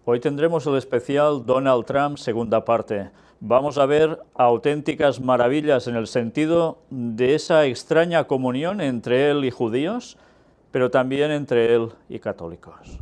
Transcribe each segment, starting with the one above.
Hoy tendremos el especial Donald Trump, segunda parte. Vamos a ver auténticas maravillas en el sentido de esa extraña comunión entre él y judíos, pero también entre él y católicos.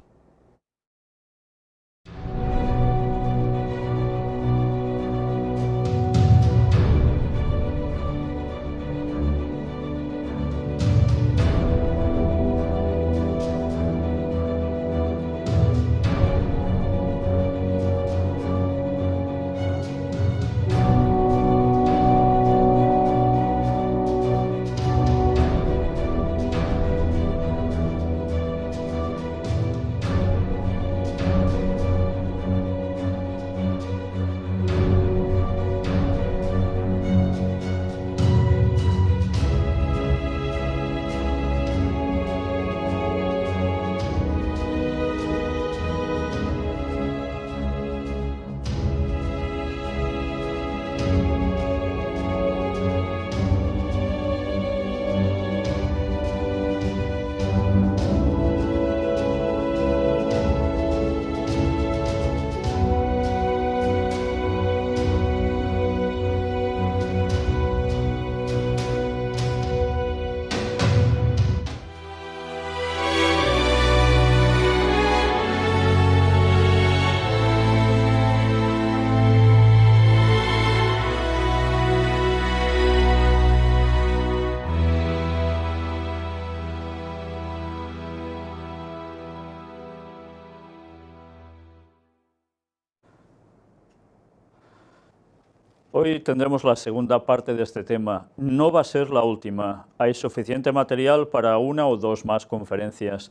Hoy tendremos la segunda parte de este tema. No va a ser la última. Hay suficiente material para una o dos más conferencias.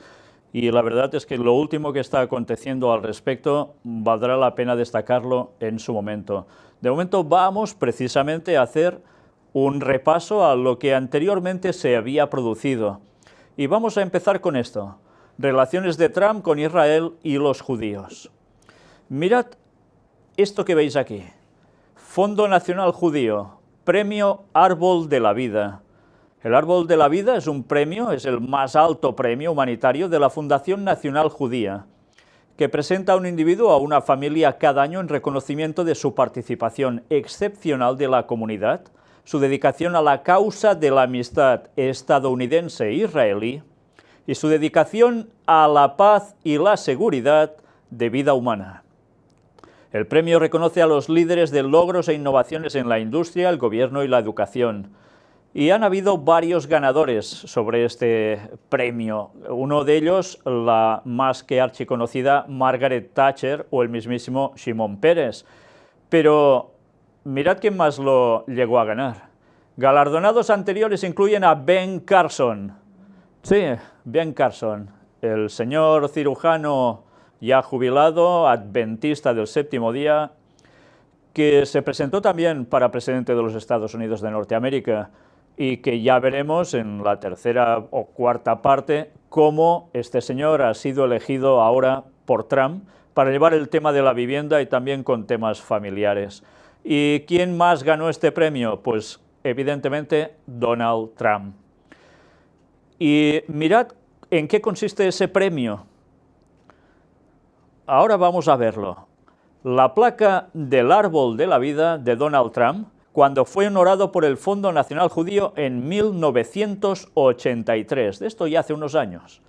Y la verdad es que lo último que está aconteciendo al respecto valdrá la pena destacarlo en su momento. De momento vamos precisamente a hacer un repaso a lo que anteriormente se había producido. Y vamos a empezar con esto: relaciones de Trump con Israel y los judíos. Mirad esto que veis aquí. Fondo Nacional Judío, Premio Árbol de la Vida. El Árbol de la Vida es un premio, es el más alto premio humanitario de la Fundación Nacional Judía, que presenta a un individuo o a una familia cada año en reconocimiento de su participación excepcional de la comunidad, su dedicación a la causa de la amistad estadounidense-israelí y su dedicación a la paz y la seguridad de vida humana. El premio reconoce a los líderes de logros e innovaciones en la industria, el gobierno y la educación. Y han habido varios ganadores sobre este premio. Uno de ellos, la más que archiconocida Margaret Thatcher o el mismísimo Shimon Peres. Pero mirad quién más lo llegó a ganar. Galardonados anteriores incluyen a Ben Carson. Sí, Ben Carson, el señor cirujano ya jubilado, adventista del séptimo día, que se presentó también para presidente de los Estados Unidos de Norteamérica y que ya veremos en la tercera o cuarta parte cómo este señor ha sido elegido ahora por Trump para llevar el tema de la vivienda y también con temas familiares. ¿Y quién más ganó este premio? Pues evidentemente Donald Trump. Y mirad en qué consiste ese premio. Ahora vamos a verlo. La placa del Árbol de la Vida de Donald Trump, cuando fue honorado por el Fondo Nacional Judío en 1983. De esto ya hace unos años.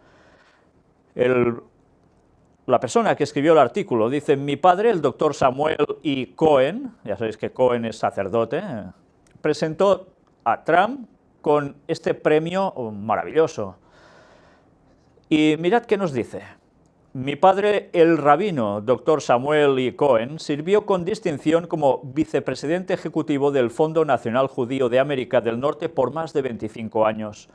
La persona que escribió el artículo dice: mi padre, el doctor Samuel E. Cohen, ya sabéis que Cohen es sacerdote, presentó a Trump con este premio maravilloso. Y mirad qué nos dice. Mi padre, el rabino Dr. Samuel E. Cohen, sirvió con distinción como vicepresidente ejecutivo del Fondo Nacional Judío de América del Norte por más de 25 años.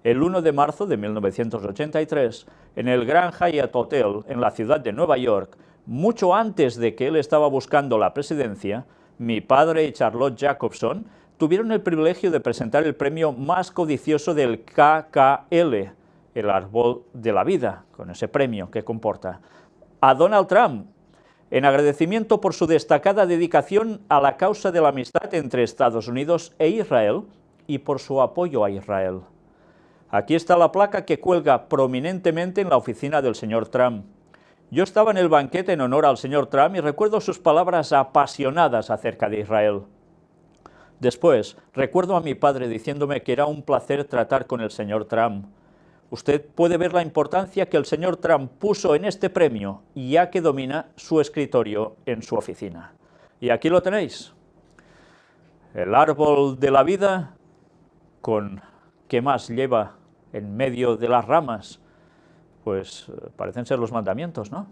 El 1 de marzo de 1983, en el Grand Hyatt Hotel en la ciudad de Nueva York, mucho antes de que él estaba buscando la presidencia, mi padre y Charlotte Jacobson tuvieron el privilegio de presentar el premio más codicioso del KKL, el Árbol de la Vida, con ese premio que comporta, a Donald Trump, en agradecimiento por su destacada dedicación a la causa de la amistad entre Estados Unidos e Israel y por su apoyo a Israel. Aquí está la placa que cuelga prominentemente en la oficina del señor Trump. Yo estaba en el banquete en honor al señor Trump y recuerdo sus palabras apasionadas acerca de Israel. Después, recuerdo a mi padre diciéndome que era un placer tratar con el señor Trump. Usted puede ver la importancia que el señor Trump puso en este premio, ya que domina su escritorio en su oficina. Y aquí lo tenéis. El árbol de la vida, con ¿qué más lleva en medio de las ramas? Pues parecen ser los mandamientos, ¿no?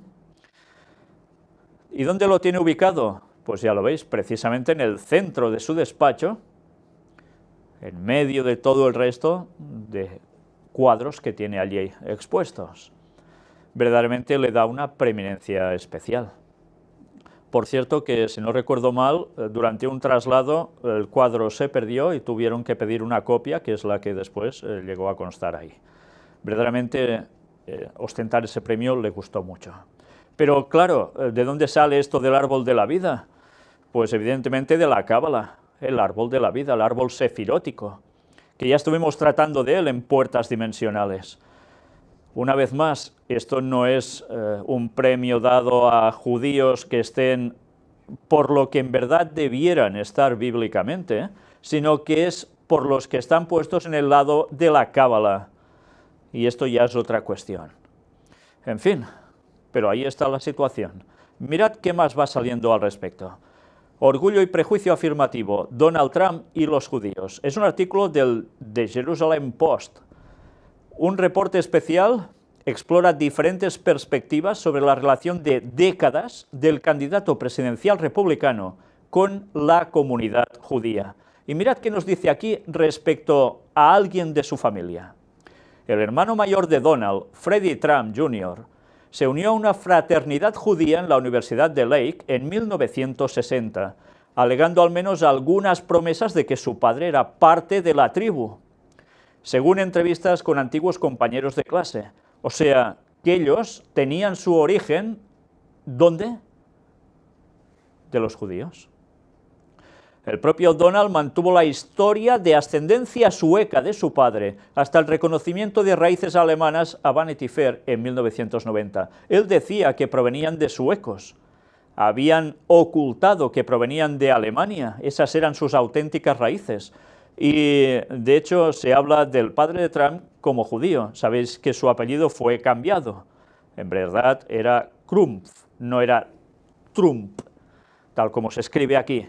¿Y dónde lo tiene ubicado? Pues ya lo veis, precisamente en el centro de su despacho, en medio de todo el resto de cuadros que tiene allí expuestos. Verdaderamente le da una preeminencia especial. Por cierto que, si no recuerdo mal, durante un traslado el cuadro se perdió y tuvieron que pedir una copia, que es la que después llegó a constar ahí. Verdaderamente ostentar ese premio le gustó mucho. Pero claro, ¿de dónde sale esto del árbol de la vida? Pues evidentemente de la Cábala, el árbol de la vida, el árbol sefirótico, que ya estuvimos tratando de él en Puertas Dimensionales. Una vez más, esto no es un premio dado a judíos que estén por lo que en verdad debieran estar bíblicamente, sino que es por los que están puestos en el lado de la Cábala. Y esto ya es otra cuestión. En fin, pero ahí está la situación. Mirad qué más va saliendo al respecto. Orgullo y prejuicio afirmativo, Donald Trump y los judíos. Es un artículo del The Jerusalem Post. Un reporte especial explora diferentes perspectivas sobre la relación de décadas del candidato presidencial republicano con la comunidad judía. Y mirad qué nos dice aquí respecto a alguien de su familia. El hermano mayor de Donald, Freddie Trump Jr., se unió a una fraternidad judía en la Universidad de Lake en 1960, alegando al menos algunas promesas de que su padre era parte de la tribu, según entrevistas con antiguos compañeros de clase. O sea, que ellos tenían su origen, ¿dónde? De los judíos. El propio Donald mantuvo la historia de ascendencia sueca de su padre, hasta el reconocimiento de raíces alemanas a Vanity Fair en 1990. Él decía que provenían de suecos. Habían ocultado que provenían de Alemania, esas eran sus auténticas raíces. Y de hecho se habla del padre de Trump como judío. Sabéis que su apellido fue cambiado. En verdad era Krumpf, no era Trump, tal como se escribe aquí.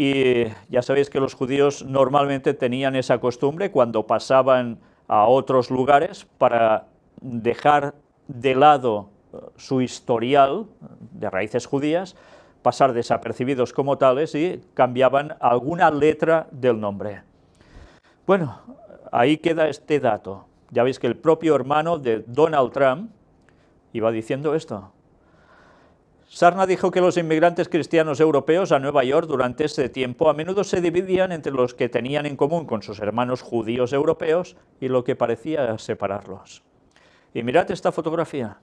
Y ya sabéis que los judíos normalmente tenían esa costumbre cuando pasaban a otros lugares para dejar de lado su historial de raíces judías, pasar desapercibidos como tales y cambiaban alguna letra del nombre. Bueno, ahí queda este dato. Ya veis que el propio hermano de Donald Trump iba diciendo esto. Sarna dijo que los inmigrantes cristianos europeos a Nueva York durante ese tiempo a menudo se dividían entre los que tenían en común con sus hermanos judíos europeos y lo que parecía separarlos. Y mirad esta fotografía.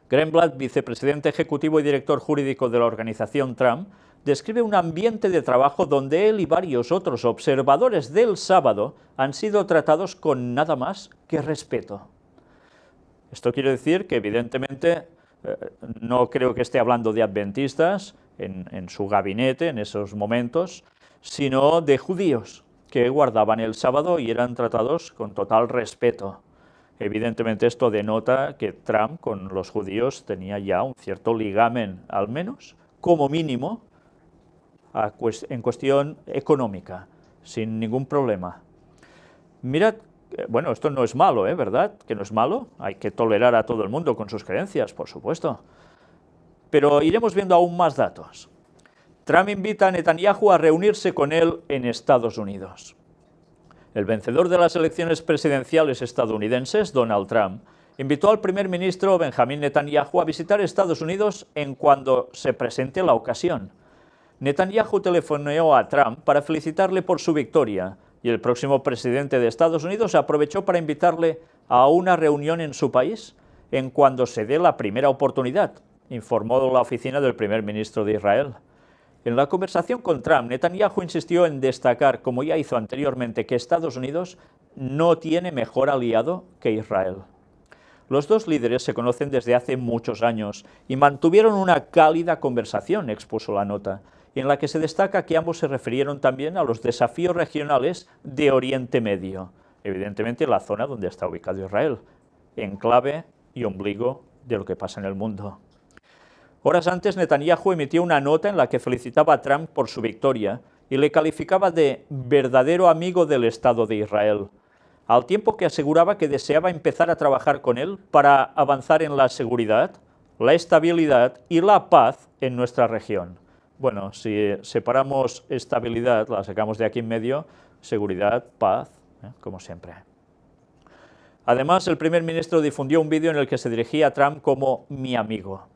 Greenblatt, vicepresidente ejecutivo y director jurídico de la organización Trump, describe un ambiente de trabajo donde él y varios otros observadores del sábado han sido tratados con nada más que respeto. Esto quiere decir que evidentemente no creo que esté hablando de adventistas en su gabinete en esos momentos, sino de judíos que guardaban el sábado y eran tratados con total respeto. Evidentemente esto denota que Trump con los judíos tenía ya un cierto ligamen, al menos, como mínimo, en cuestión económica, sin ningún problema. Mirad, bueno, esto no es malo, ¿verdad? Que no es malo, hay que tolerar a todo el mundo con sus creencias, por supuesto. Pero iremos viendo aún más datos. Trump invita a Netanyahu a reunirse con él en Estados Unidos. El vencedor de las elecciones presidenciales estadounidenses, Donald Trump, invitó al primer ministro Benjamin Netanyahu a visitar Estados Unidos en cuando se presente la ocasión. Netanyahu telefoneó a Trump para felicitarle por su victoria, y el próximo presidente de Estados Unidos aprovechó para invitarle a una reunión en su país en cuando se dé la primera oportunidad, informó la oficina del primer ministro de Israel. En la conversación con Trump, Netanyahu insistió en destacar, como ya hizo anteriormente, que Estados Unidos no tiene mejor aliado que Israel. Los dos líderes se conocen desde hace muchos años y mantuvieron una cálida conversación, expuso la nota, en la que se destaca que ambos se refirieron también a los desafíos regionales de Oriente Medio, evidentemente la zona donde está ubicado Israel, enclave y ombligo de lo que pasa en el mundo. Horas antes, Netanyahu emitió una nota en la que felicitaba a Trump por su victoria y le calificaba de verdadero amigo del Estado de Israel, al tiempo que aseguraba que deseaba empezar a trabajar con él para avanzar en la seguridad, la estabilidad y la paz en nuestra región. Bueno, si separamos estabilidad, la sacamos de aquí en medio, seguridad, paz, como siempre. Además, el primer ministro difundió un vídeo en el que se dirigía a Trump como mi amigo.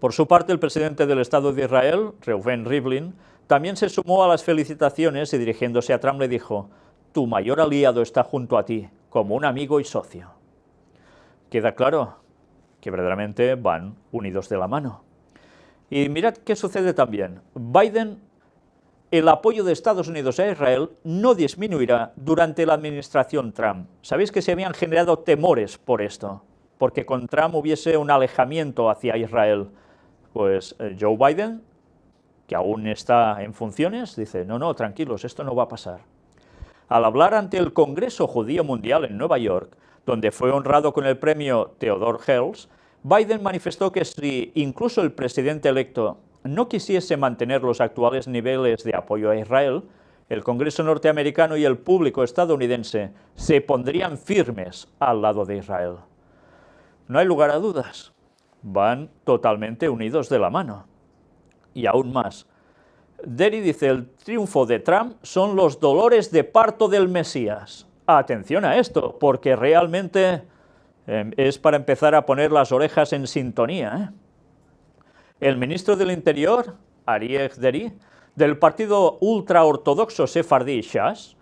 Por su parte, el presidente del Estado de Israel, Reuven Rivlin, también se sumó a las felicitaciones y dirigiéndose a Trump le dijo: tu mayor aliado está junto a ti, como un amigo y socio. Queda claro que verdaderamente van unidos de la mano. Y mirad qué sucede también. El apoyo de Estados Unidos a Israel no disminuirá durante la administración Trump. Sabéis que se habían generado temores por esto, porque con Trump hubiese un alejamiento hacia Israel. Pues Joe Biden, que aún está en funciones, dice: no, tranquilos, esto no va a pasar. Al hablar ante el Congreso Judío Mundial en Nueva York, donde fue honrado con el premio Theodore Herzl, Biden manifestó que si incluso el presidente electo no quisiese mantener los actuales niveles de apoyo a Israel, el Congreso norteamericano y el público estadounidense se pondrían firmes al lado de Israel. No hay lugar a dudas, van totalmente unidos de la mano. Y aún más, Deri dice: el triunfo de Trump son los dolores de parto del Mesías. Atención a esto, porque realmente es para empezar a poner las orejas en sintonía. El ministro del Interior, Arieh Deri, del partido ultraortodoxo sefardí Shas,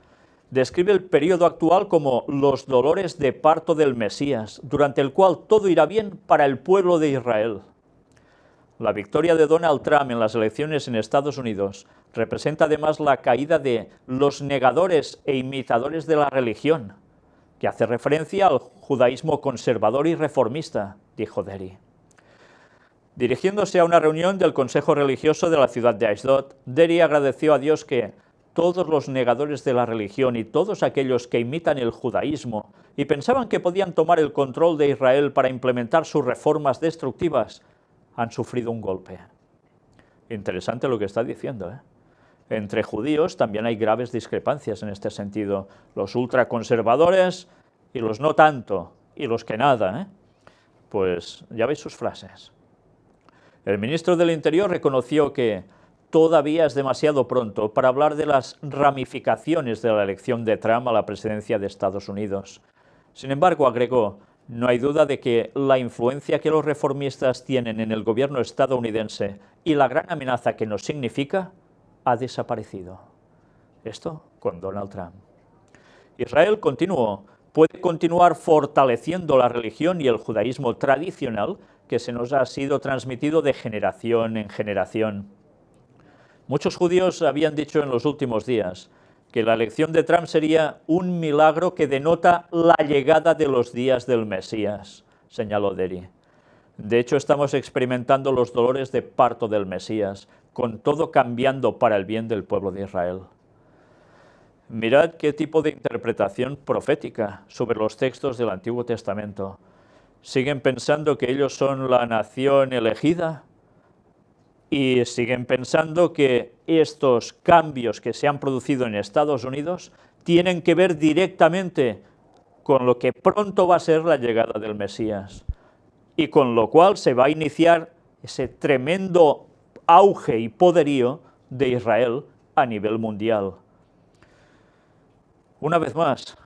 describe el periodo actual como los dolores de parto del Mesías, durante el cual todo irá bien para el pueblo de Israel. La victoria de Donald Trump en las elecciones en Estados Unidos representa además la caída de los negadores e imitadores de la religión, que hace referencia al judaísmo conservador y reformista, dijo Deri. Dirigiéndose a una reunión del Consejo Religioso de la ciudad de Ashdod, Deri agradeció a Dios que todos los negadores de la religión y todos aquellos que imitan el judaísmo y pensaban que podían tomar el control de Israel para implementar sus reformas destructivas, han sufrido un golpe. Interesante lo que está diciendo, ¿eh? Entre judíos también hay graves discrepancias en este sentido. Los ultraconservadores y los no tanto, y los que nada, ¿eh? Pues ya veis sus frases. El ministro del Interior reconoció que todavía es demasiado pronto para hablar de las ramificaciones de la elección de Trump a la presidencia de Estados Unidos. Sin embargo, agregó: no hay duda de que la influencia que los reformistas tienen en el gobierno estadounidense y la gran amenaza que nos significa ha desaparecido. Esto con Donald Trump. Israel puede continuar fortaleciendo la religión y el judaísmo tradicional que se nos ha sido transmitido de generación en generación. Muchos judíos habían dicho en los últimos días que la elección de Trump sería un milagro que denota la llegada de los días del Mesías, señaló Deri. De hecho, estamos experimentando los dolores de parto del Mesías, con todo cambiando para el bien del pueblo de Israel. Mirad qué tipo de interpretación profética sobre los textos del Antiguo Testamento. ¿Siguen pensando que ellos son la nación elegida? Y siguen pensando que estos cambios que se han producido en Estados Unidos tienen que ver directamente con lo que pronto va a ser la llegada del Mesías, y con lo cual se va a iniciar ese tremendo auge y poderío de Israel a nivel mundial. Una vez más,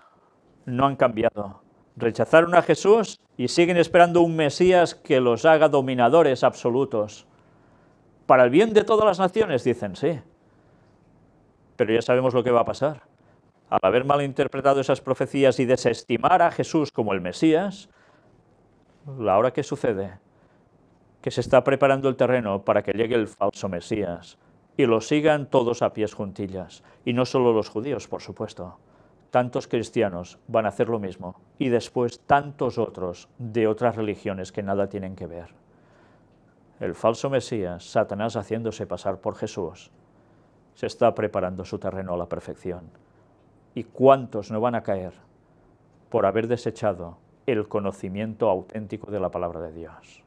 no han cambiado. Rechazaron a Jesús y siguen esperando un Mesías que los haga dominadores absolutos. Para el bien de todas las naciones, dicen, sí. Pero ya sabemos lo que va a pasar. Al haber malinterpretado esas profecías y desestimar a Jesús como el Mesías, ¿ahora qué sucede? Que se está preparando el terreno para que llegue el falso Mesías y lo sigan todos a pies juntillas. Y no solo los judíos, por supuesto. tantos cristianos van a hacer lo mismo y después tantos otros de otras religiones que nada tienen que ver. El falso Mesías, Satanás haciéndose pasar por Jesús, se está preparando su terreno a la perfección. ¿Y cuántos no van a caer por haber desechado el conocimiento auténtico de la palabra de Dios?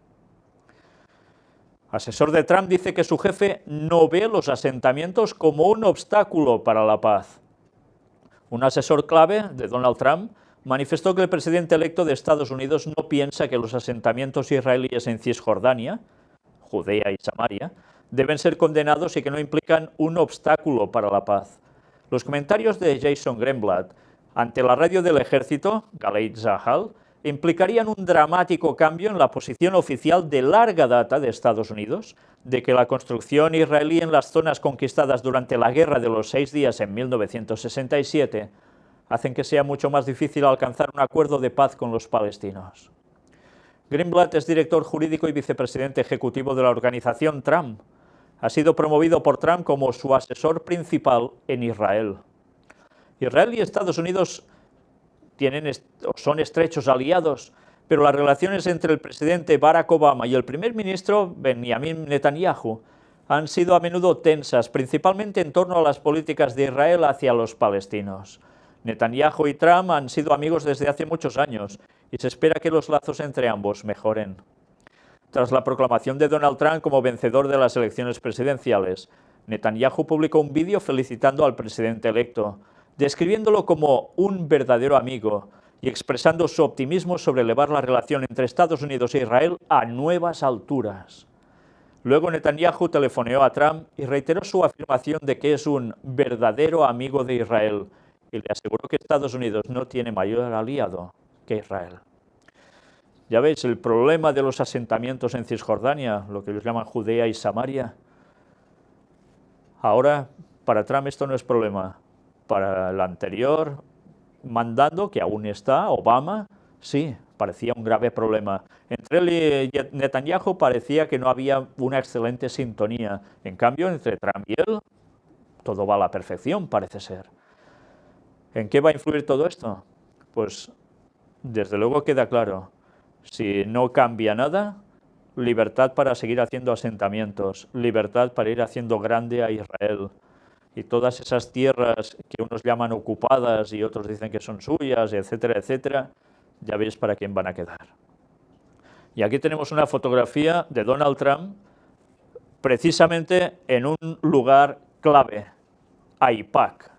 Asesor de Trump dice que su jefe no ve los asentamientos como un obstáculo para la paz. Un asesor clave de Donald Trump manifestó que el presidente electo de Estados Unidos no piensa que los asentamientos israelíes en Cisjordania, Judea y Samaria, deben ser condenados y que no implican un obstáculo para la paz. Los comentarios de Jason Greenblatt ante la radio del ejército, Galei Tzahal, implicarían un dramático cambio en la posición oficial de larga data de Estados Unidos, de que la construcción israelí en las zonas conquistadas durante la Guerra de los 6 días en 1967 hacen que sea mucho más difícil alcanzar un acuerdo de paz con los palestinos. Greenblatt es director jurídico y vicepresidente ejecutivo de la organización Trump. Ha sido promovido por Trump como su asesor principal en Israel. Israel y Estados Unidos son estrechos aliados, pero las relaciones entre el presidente Barack Obama y el primer ministro Benjamin Netanyahu han sido a menudo tensas, principalmente en torno a las políticas de Israel hacia los palestinos. Netanyahu y Trump han sido amigos desde hace muchos años y se espera que los lazos entre ambos mejoren. Tras la proclamación de Donald Trump como vencedor de las elecciones presidenciales, Netanyahu publicó un vídeo felicitando al presidente electo, describiéndolo como un verdadero amigo y expresando su optimismo sobre elevar la relación entre Estados Unidos e Israel a nuevas alturas. Luego Netanyahu telefoneó a Trump y reiteró su afirmación de que es un verdadero amigo de Israel y le aseguró que Estados Unidos no tiene mayor aliado que Israel. Ya veis, el problema de los asentamientos en Cisjordania, lo que ellos llaman Judea y Samaria, ahora para Trump esto no es problema. Para el anterior mandando, que aún está, Obama, sí, parecía un grave problema. Entre él y Netanyahu parecía que no había una excelente sintonía. En cambio, entre Trump y él, todo va a la perfección, parece ser. ¿En qué va a influir todo esto? Pues, desde luego queda claro, si no cambia nada, libertad para seguir haciendo asentamientos, libertad para ir haciendo grande a Israel. Y todas esas tierras que unos llaman ocupadas y otros dicen que son suyas, etcétera, etcétera, ya veis para quién van a quedar. Y aquí tenemos una fotografía de Donald Trump, precisamente en un lugar clave, Aipag.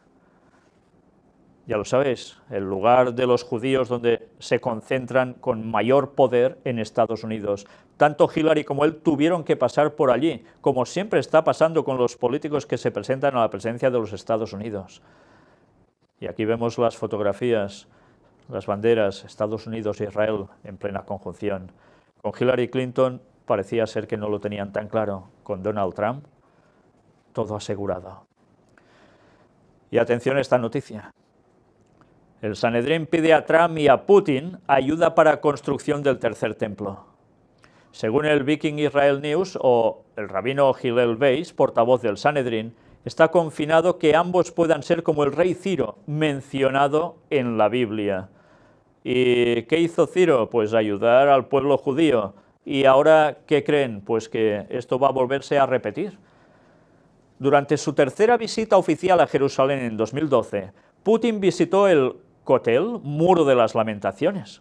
Ya lo sabéis, el lugar de los judíos donde se concentran con mayor poder en Estados Unidos. Tanto Hillary como él tuvieron que pasar por allí, como siempre está pasando con los políticos que se presentan a la presidencia de los Estados Unidos. Y aquí vemos las fotografías, las banderas, Estados Unidos e Israel en plena conjunción. Con Hillary Clinton parecía ser que no lo tenían tan claro. Con Donald Trump, todo asegurado. Y atención a esta noticia. El Sanedrín pide a Trump y a Putin ayuda para construcción del tercer templo. Según el Viking Israel News o el rabino Hillel Weiss, portavoz del Sanedrín, está confinado que ambos puedan ser como el rey Ciro, mencionado en la Biblia. ¿Y qué hizo Ciro? Pues ayudar al pueblo judío. ¿Y ahora qué creen? Pues que esto va a volverse a repetir. Durante su tercera visita oficial a Jerusalén en 2012, Putin visitó el Kotel, Muro de las Lamentaciones.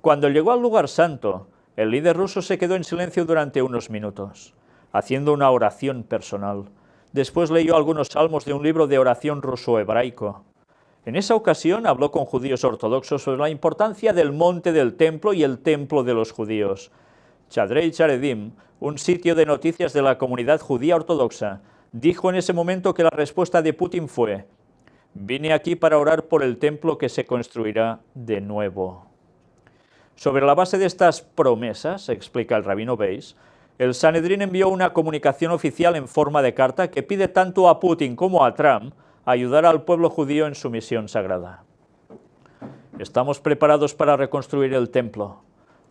Cuando llegó al lugar santo, el líder ruso se quedó en silencio durante unos minutos, haciendo una oración personal. Después leyó algunos salmos de un libro de oración ruso-hebraico. En esa ocasión habló con judíos ortodoxos sobre la importancia del monte del templo y el templo de los judíos. Chadrei Charedim, un sitio de noticias de la comunidad judía ortodoxa, dijo en ese momento que la respuesta de Putin fue: «Vine aquí para orar por el templo que se construirá de nuevo». Sobre la base de estas promesas, explica el rabino Weiss, el Sanedrín envió una comunicación oficial en forma de carta que pide tanto a Putin como a Trump ayudar al pueblo judío en su misión sagrada. Estamos preparados para reconstruir el templo.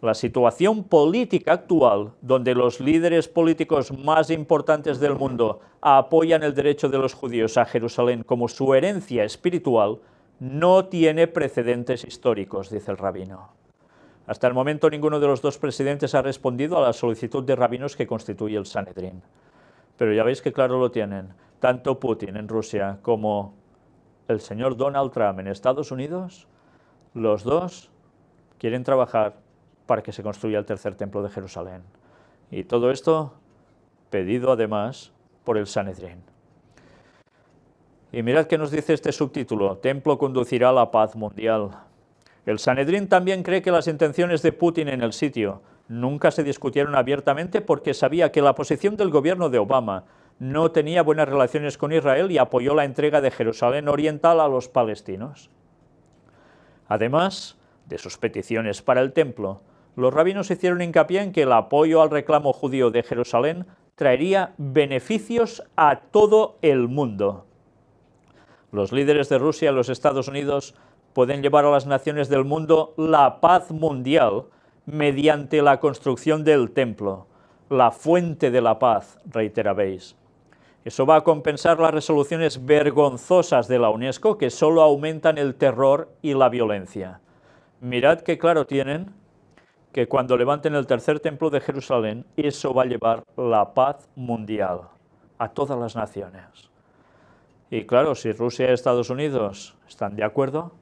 La situación política actual, donde los líderes políticos más importantes del mundo apoyan el derecho de los judíos a Jerusalén como su herencia espiritual, no tiene precedentes históricos, dice el rabino. Hasta el momento ninguno de los dos presidentes ha respondido a la solicitud de rabinos que constituye el Sanedrín. Pero ya veis que claro lo tienen, tanto Putin en Rusia como el señor Donald Trump en Estados Unidos, los dos quieren trabajar para que se construya el tercer templo de Jerusalén. Y todo esto pedido además por el Sanedrín. Y mirad qué nos dice este subtítulo: Templo conducirá a la paz mundial. El Sanedrín también cree que las intenciones de Putin en el sitio nunca se discutieron abiertamente porque sabía que la posición del gobierno de Obama no tenía buenas relaciones con Israel y apoyó la entrega de Jerusalén Oriental a los palestinos. Además de sus peticiones para el templo, los rabinos hicieron hincapié en que el apoyo al reclamo judío de Jerusalén traería beneficios a todo el mundo. Los líderes de Rusia y los Estados Unidos pueden llevar a las naciones del mundo la paz mundial mediante la construcción del templo, la fuente de la paz, reiterabéis. Eso va a compensar las resoluciones vergonzosas de la UNESCO que solo aumentan el terror y la violencia. Mirad qué claro tienen que cuando levanten el tercer templo de Jerusalén, eso va a llevar la paz mundial a todas las naciones. Y claro, si Rusia y Estados Unidos están de acuerdo,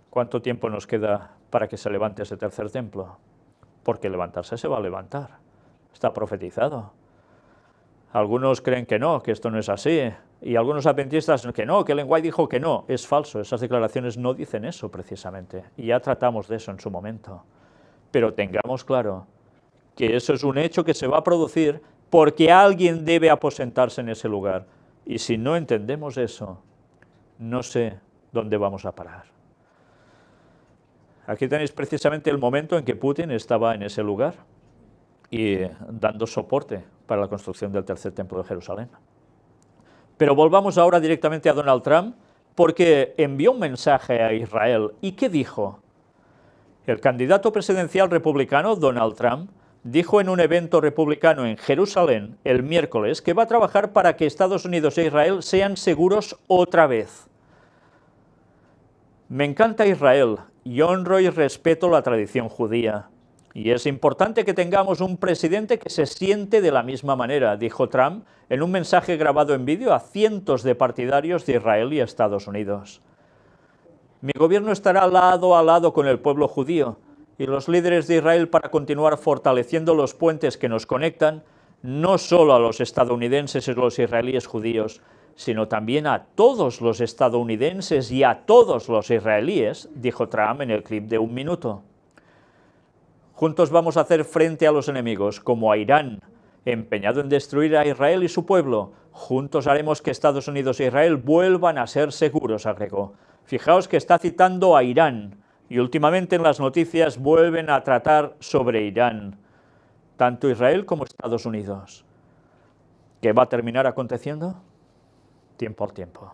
¿cuánto tiempo nos queda para que se levante ese tercer templo? Porque levantarse se va a levantar, está profetizado. Algunos creen que no, que esto no es así, y algunos adventistas que no, que Ellen White dijo que no. Es falso, esas declaraciones no dicen eso precisamente, y ya tratamos de eso en su momento. Pero tengamos claro que eso es un hecho que se va a producir porque alguien debe aposentarse en ese lugar, y si no entendemos eso, no sé dónde vamos a parar. Aquí tenéis precisamente el momento en que Putin estaba en ese lugar y dando soporte para la construcción del tercer templo de Jerusalén. Pero volvamos ahora directamente a Donald Trump, porque envió un mensaje a Israel. ¿Y qué dijo? El candidato presidencial republicano, Donald Trump, dijo en un evento republicano en Jerusalén el miércoles que va a trabajar para que Estados Unidos e Israel sean seguros otra vez. Me encanta Israel y honro y respeto la tradición judía. Y es importante que tengamos un presidente que se siente de la misma manera, dijo Trump en un mensaje grabado en vídeo a cientos de partidarios de Israel y Estados Unidos. Mi gobierno estará lado a lado con el pueblo judío y los líderes de Israel para continuar fortaleciendo los puentes que nos conectan, no solo a los estadounidenses y los israelíes judíos, sino también a todos los estadounidenses y a todos los israelíes, dijo Trump en el clip de 1 minuto. Juntos vamos a hacer frente a los enemigos, como a Irán, empeñado en destruir a Israel y su pueblo. Juntos haremos que Estados Unidos e Israel vuelvan a ser seguros, agregó. Fijaos que está citando a Irán, y últimamente en las noticias vuelven a tratar sobre Irán, tanto Israel como Estados Unidos. ¿Qué va a terminar aconteciendo? Tiempo al tiempo.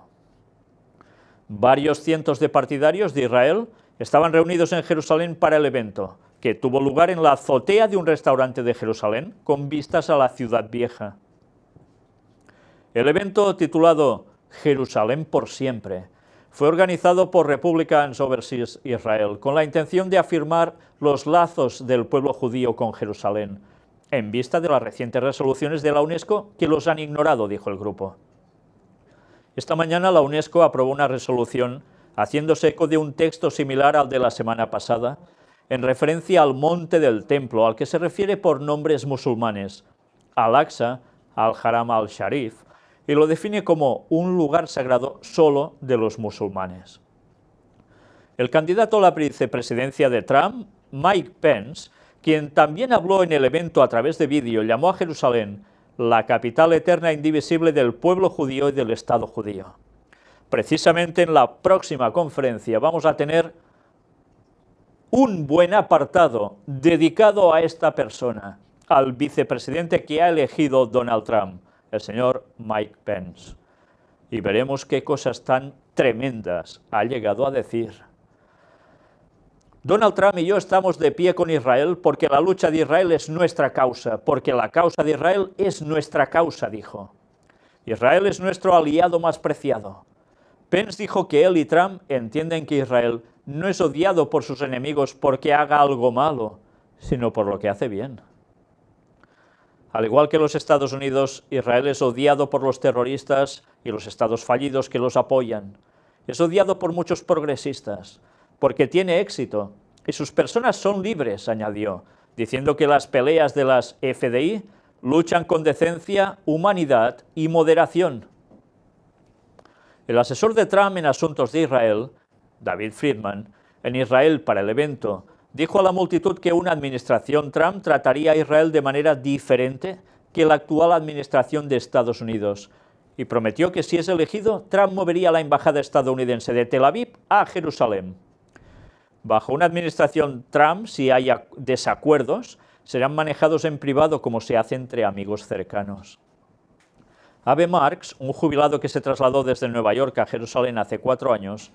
Varios cientos de partidarios de Israel estaban reunidos en Jerusalén para el evento, que tuvo lugar en la azotea de un restaurante de Jerusalén, con vistas a la ciudad vieja. El evento, titulado Jerusalén por siempre, fue organizado por Republicans Overseas Israel, con la intención de afirmar los lazos del pueblo judío con Jerusalén, en vista de las recientes resoluciones de la UNESCO que los han ignorado, dijo el grupo. Esta mañana la UNESCO aprobó una resolución haciéndose eco de un texto similar al de la semana pasada, en referencia al monte del templo, al que se refiere por nombres musulmanes, Al-Aqsa, Al-Haram al-Sharif, y lo define como un lugar sagrado solo de los musulmanes. El candidato a la vicepresidencia de Trump, Mike Pence, quien también habló en el evento a través de vídeo, llamó a Jerusalén la capital eterna e indivisible del pueblo judío y del Estado judío. Precisamente en la próxima conferencia vamos a tener un buen apartado dedicado a esta persona, al vicepresidente que ha elegido Donald Trump, el señor Mike Pence. Y veremos qué cosas tan tremendas ha llegado a decir. Donald Trump y yo estamos de pie con Israel porque la lucha de Israel es nuestra causa, porque la causa de Israel es nuestra causa, dijo. Israel es nuestro aliado más preciado. Pence dijo que él y Trump entienden que Israel no es odiado por sus enemigos porque haga algo malo, sino por lo que hace bien. Al igual que los Estados Unidos, Israel es odiado por los terroristas y los estados fallidos que los apoyan. Es odiado por muchos progresistas, porque tiene éxito, y sus personas son libres, añadió, diciendo que las peleas de las FDI luchan con decencia, humanidad y moderación. El asesor de Trump en asuntos de Israel, David Friedman, en Israel para el evento, dijo a la multitud que una administración Trump trataría a Israel de manera diferente que la actual administración de Estados Unidos y prometió que si es elegido, Trump movería la embajada estadounidense de Tel Aviv a Jerusalén. Bajo una administración Trump, si hay desacuerdos, serán manejados en privado como se hace entre amigos cercanos. Abe Marx, un jubilado que se trasladó desde Nueva York a Jerusalén hace 4 años,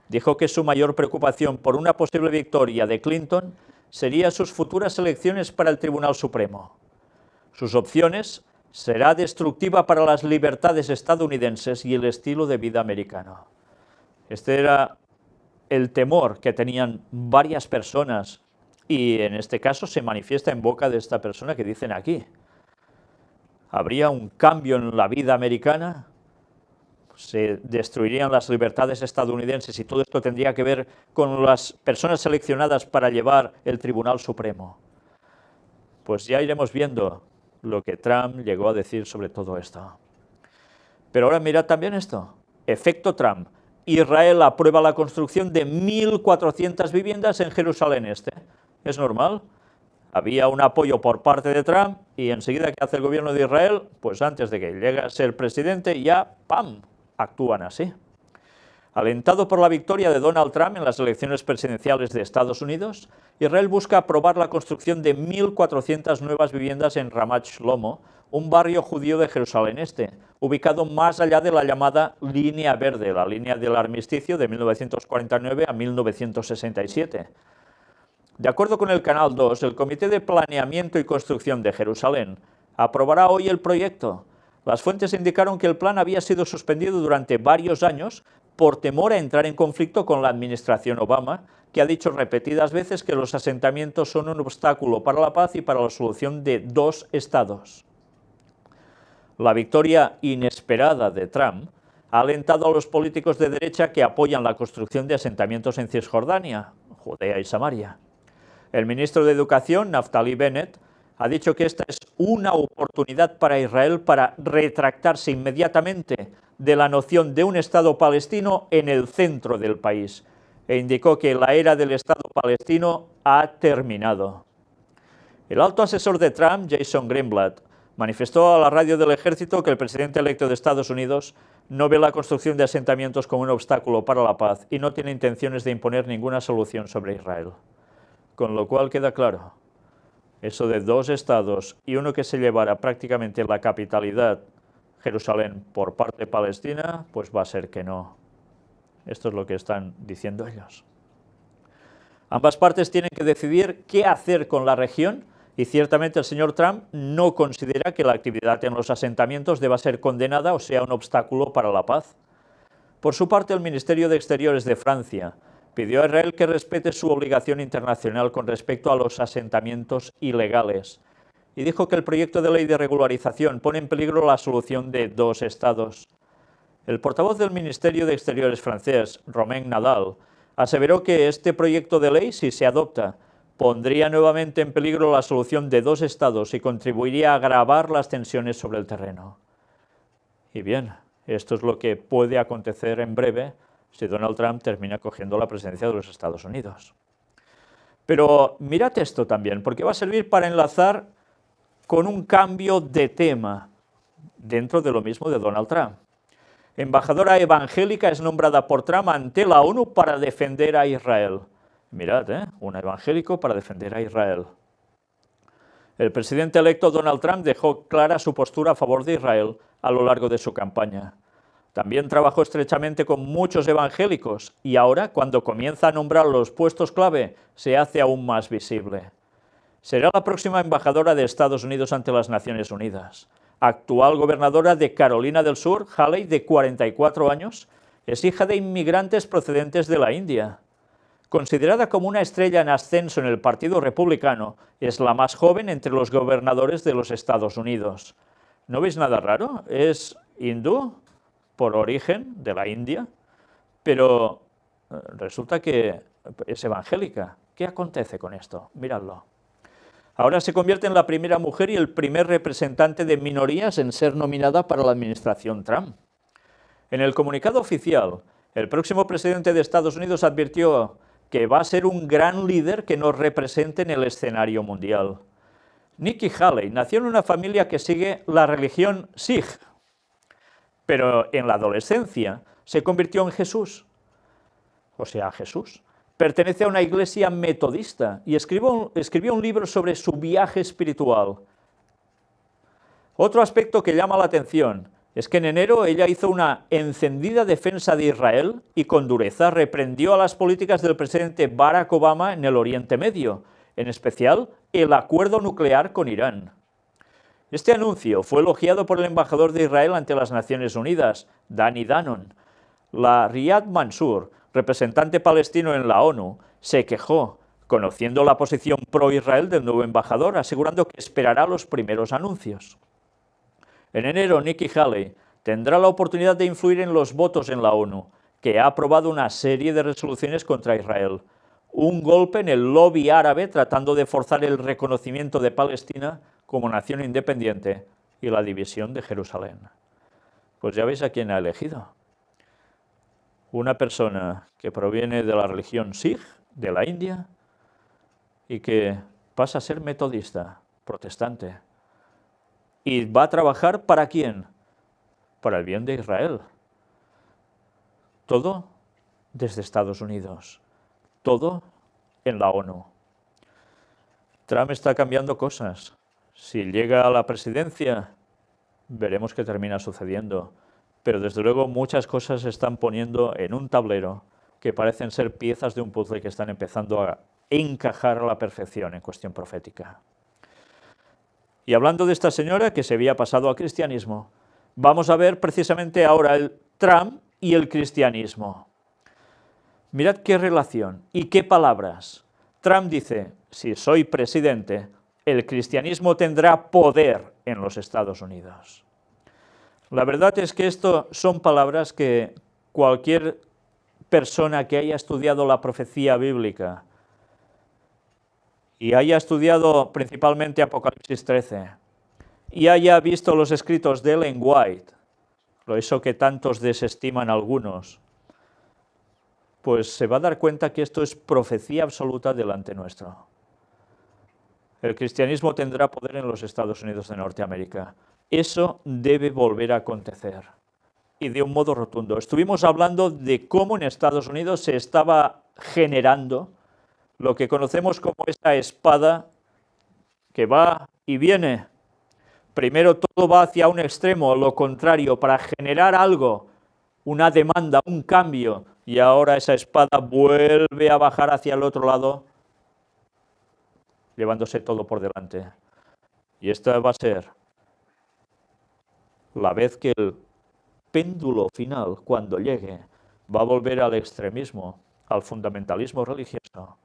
dijo que su mayor preocupación por una posible victoria de Clinton sería sus futuras elecciones para el Tribunal Supremo. Sus opciones será destructiva para las libertades estadounidenses y el estilo de vida americano. Este era el temor que tenían varias personas y en este caso se manifiesta en boca de esta persona que dicen aquí. ¿Habría un cambio en la vida americana? ¿Se destruirían las libertades estadounidenses y todo esto tendría que ver con las personas seleccionadas para llevar el Tribunal Supremo? Pues ya iremos viendo lo que Trump llegó a decir sobre todo esto. Pero ahora mirad también esto. Efecto Trump. Israel aprueba la construcción de 1.400 viviendas en Jerusalén Este. ¿Es normal? Había un apoyo por parte de Trump y enseguida que hace el gobierno de Israel, pues antes de que llegue a ser presidente, ya ¡pam!, actúan así. Alentado por la victoria de Donald Trump en las elecciones presidenciales de Estados Unidos, Israel busca aprobar la construcción de 1.400 nuevas viviendas en Ramat Shlomo, un barrio judío de Jerusalén Este, ubicado más allá de la llamada Línea Verde, la línea del armisticio de 1949 a 1967. De acuerdo con el Canal 2, el Comité de Planeamiento y Construcción de Jerusalén aprobará hoy el proyecto. Las fuentes indicaron que el plan había sido suspendido durante varios años por temor a entrar en conflicto con la administración Obama, que ha dicho repetidas veces que los asentamientos son un obstáculo para la paz y para la solución de 2 estados. La victoria inesperada de Trump ha alentado a los políticos de derecha que apoyan la construcción de asentamientos en Cisjordania, Judea y Samaria. El ministro de Educación, Naftali Bennett, ha dicho que esta es una oportunidad para Israel para retractarse inmediatamente de la noción de un Estado palestino en el centro del país, e indicó que la era del Estado palestino ha terminado. El alto asesor de Trump, Jason Greenblatt, manifestó a la radio del Ejército que el presidente electo de Estados Unidos no ve la construcción de asentamientos como un obstáculo para la paz y no tiene intenciones de imponer ninguna solución sobre Israel. Con lo cual queda claro, eso de 2 estados y uno que se llevara prácticamente la capitalidad, Jerusalén, por parte palestina, pues va a ser que no. Esto es lo que están diciendo ellos. Ambas partes tienen que decidir qué hacer con la región y ciertamente el señor Trump no considera que la actividad en los asentamientos deba ser condenada o sea un obstáculo para la paz. Por su parte, el Ministerio de Exteriores de Francia pidió a Israel que respete su obligación internacional con respecto a los asentamientos ilegales y dijo que el proyecto de ley de regularización pone en peligro la solución de 2 estados. El portavoz del Ministerio de Exteriores francés, Romain Nadal, aseveró que este proyecto de ley, si se adopta, pondría nuevamente en peligro la solución de 2 estados y contribuiría a agravar las tensiones sobre el terreno. Y bien, esto es lo que puede acontecer en breve si Donald Trump termina cogiendo la presidencia de los Estados Unidos. Pero mirad esto también, porque va a servir para enlazar con un cambio de tema dentro de lo mismo de Donald Trump. Embajadora evangélica es nombrada por Trump ante la ONU para defender a Israel. Mirad, un evangélico para defender a Israel. El presidente electo Donald Trump dejó clara su postura a favor de Israel a lo largo de su campaña. También trabajó estrechamente con muchos evangélicos y ahora, cuando comienza a nombrar los puestos clave, se hace aún más visible. Será la próxima embajadora de Estados Unidos ante las Naciones Unidas. Actual gobernadora de Carolina del Sur, Haley, de 44 años, Es hija de inmigrantes procedentes de la India. Considerada como una estrella en ascenso en el Partido Republicano, es la más joven entre los gobernadores de los Estados Unidos. ¿No veis nada raro? Es hindú, por origen, de la India, pero resulta que es evangélica. ¿Qué acontece con esto? Miradlo. Ahora se convierte en la primera mujer y el primer representante de minorías en ser nominada para la administración Trump. En el comunicado oficial, el próximo presidente de Estados Unidos advirtió que va a ser un gran líder que nos represente en el escenario mundial. Nikki Haley nació en una familia que sigue la religión Sikh, pero en la adolescencia se convirtió en Jesús, o sea, Jesús. Pertenece a una iglesia metodista y escribió un libro sobre su viaje espiritual. Otro aspecto que llama la atención es que en enero ella hizo una encendida defensa de Israel y con dureza reprendió a las políticas del presidente Barack Obama en el Oriente Medio, en especial el acuerdo nuclear con Irán. Este anuncio fue elogiado por el embajador de Israel ante las Naciones Unidas, Danny Danon. La Riyad Mansour, representante palestino en la ONU, se quejó, conociendo la posición pro-Israel del nuevo embajador, asegurando que esperará los primeros anuncios. En enero, Nikki Haley tendrá la oportunidad de influir en los votos en la ONU, que ha aprobado una serie de resoluciones contra Israel. Un golpe en el lobby árabe tratando de forzar el reconocimiento de Palestina como nación independiente y la división de Jerusalén. Pues ya veis a quién ha elegido. Una persona que proviene de la religión Sikh, de la India, y que pasa a ser metodista, protestante. ¿Y va a trabajar para quién? Para el bien de Israel. Todo desde Estados Unidos. Todo en la ONU. Trump está cambiando cosas. Si llega a la presidencia, veremos qué termina sucediendo. Pero desde luego muchas cosas se están poniendo en un tablero que parecen ser piezas de un puzzle que están empezando a encajar a la perfección en cuestión profética. Y hablando de esta señora que se había pasado al cristianismo, vamos a ver precisamente ahora el Trump y el cristianismo. Mirad qué relación y qué palabras. Trump dice, si soy presidente, el cristianismo tendrá poder en los Estados Unidos. La verdad es que esto son palabras que cualquier persona que haya estudiado la profecía bíblica y haya estudiado principalmente Apocalipsis 13 y haya visto los escritos de Ellen White, eso que tantos desestiman algunos, pues se va a dar cuenta que esto es profecía absoluta delante nuestro. El cristianismo tendrá poder en los Estados Unidos de Norteamérica. Eso debe volver a acontecer. Y de un modo rotundo. Estuvimos hablando de cómo en Estados Unidos se estaba generando lo que conocemos como esta espada que va y viene. Primero todo va hacia un extremo, lo contrario, para generar algo, una demanda, un cambio, y ahora esa espada vuelve a bajar hacia el otro lado, llevándose todo por delante. Y esta va a ser la vez que el péndulo final, cuando llegue, va a volver al extremismo, al fundamentalismo religioso,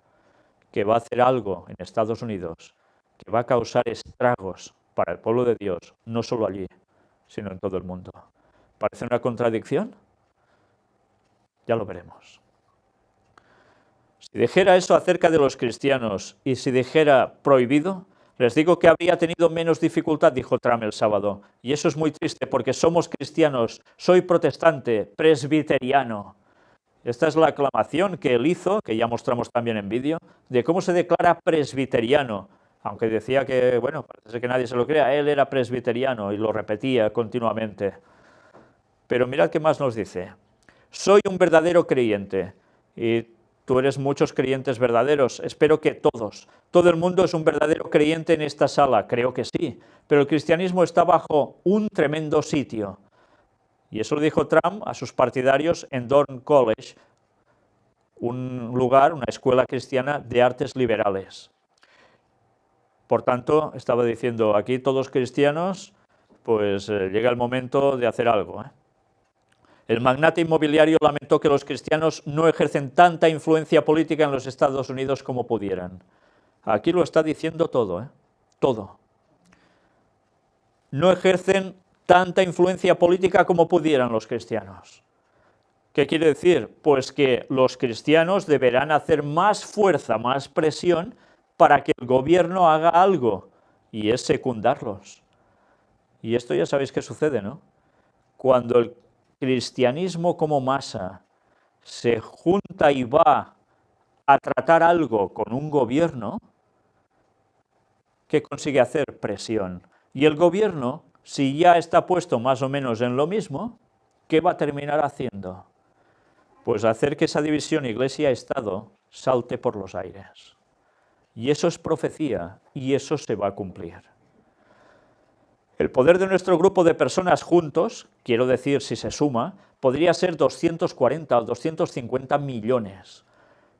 que va a hacer algo en Estados Unidos, que va a causar estragos para el pueblo de Dios, no solo allí, sino en todo el mundo. ¿Parece una contradicción? Ya lo veremos. Si dijera eso acerca de los cristianos y si dijera prohibido, les digo que habría tenido menos dificultad, dijo Trump el sábado. Y eso es muy triste porque somos cristianos, soy protestante, presbiteriano. Esta es la aclamación que él hizo, que ya mostramos también en vídeo, de cómo se declara presbiteriano. Aunque decía que, bueno, parece que nadie se lo crea, él era presbiteriano y lo repetía continuamente. Pero mirad qué más nos dice. Soy un verdadero creyente. Y tú eres muchos creyentes verdaderos, espero que todos. Todo el mundo es un verdadero creyente en esta sala, creo que sí. Pero el cristianismo está bajo un tremendo sitio. Y eso lo dijo Trump a sus partidarios en Dorn College, un lugar, una escuela cristiana de artes liberales. Por tanto, estaba diciendo, aquí todos cristianos, pues llega el momento de hacer algo. El magnate inmobiliario lamentó que los cristianos no ejercen tanta influencia política en los Estados Unidos como pudieran. Aquí lo está diciendo todo, todo. No ejercen tanta influencia política como pudieran los cristianos. ¿Qué quiere decir? Pues que los cristianos deberán hacer más fuerza, más presión para que el gobierno haga algo, y es secundarlos. Y esto ya sabéis qué sucede, ¿no? Cuando el cristianismo como masa se junta y va a tratar algo con un gobierno, ¿qué consigue hacer? Presión. Y el gobierno, si ya está puesto más o menos en lo mismo, ¿qué va a terminar haciendo? Pues hacer que esa división Iglesia-Estado salte por los aires. Y eso es profecía, y eso se va a cumplir. El poder de nuestro grupo de personas juntos, quiero decir si se suma, podría ser 240 o 250 millones.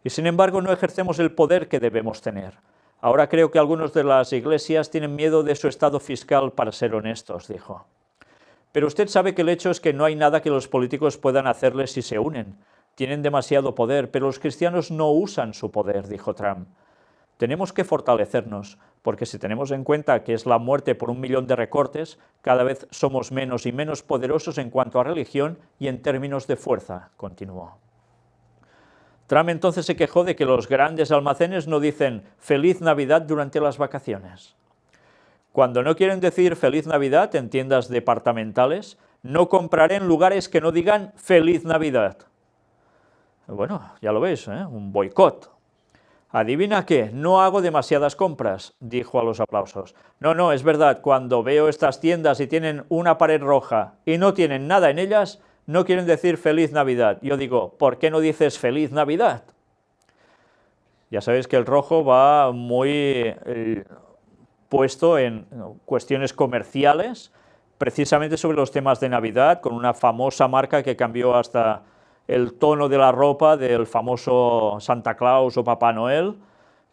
Y sin embargo no ejercemos el poder que debemos tener. Ahora creo que algunos de las iglesias tienen miedo de su estado fiscal, para ser honestos, dijo. Pero usted sabe que el hecho es que no hay nada que los políticos puedan hacerles si se unen. Tienen demasiado poder, pero los cristianos no usan su poder, dijo Trump. Tenemos que fortalecernos, porque si tenemos en cuenta que es la muerte por 1 millón de recortes, cada vez somos menos y menos poderosos en cuanto a religión y en términos de fuerza, continuó. Trump entonces se quejó de que los grandes almacenes no dicen «Feliz Navidad» durante las vacaciones. Cuando no quieren decir «Feliz Navidad» en tiendas departamentales, no compraré en lugares que no digan «Feliz Navidad». Bueno, ya lo veis, un boicot. «Adivina qué, no hago demasiadas compras», dijo a los aplausos. No, es verdad, cuando veo estas tiendas y tienen una pared roja y no tienen nada en ellas, no quieren decir Feliz Navidad. Yo digo, ¿por qué no dices Feliz Navidad? Ya sabéis que el rojo va muy puesto en cuestiones comerciales, precisamente sobre los temas de Navidad, con una famosa marca que cambió hasta el tono de la ropa del famoso Santa Claus o Papá Noel,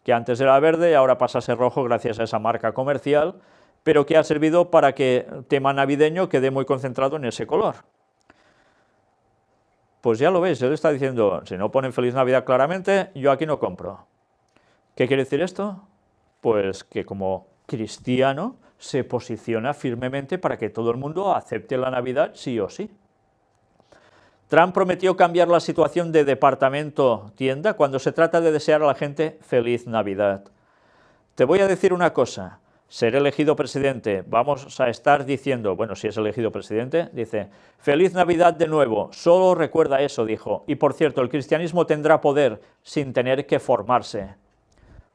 que antes era verde y ahora pasa a ser rojo gracias a esa marca comercial, pero que ha servido para que el tema navideño quede muy concentrado en ese color. Pues ya lo veis, él está diciendo, si no ponen Feliz Navidad claramente, yo aquí no compro. ¿Qué quiere decir esto? Pues que como cristiano se posiciona firmemente para que todo el mundo acepte la Navidad sí o sí. Trump prometió cambiar la situación de departamento-tienda cuando se trata de desear a la gente Feliz Navidad. Te voy a decir una cosa, ser elegido presidente, vamos a estar diciendo, bueno, si es elegido presidente, dice, Feliz Navidad de nuevo, solo recuerda eso, dijo, y por cierto, el cristianismo tendrá poder sin tener que formarse.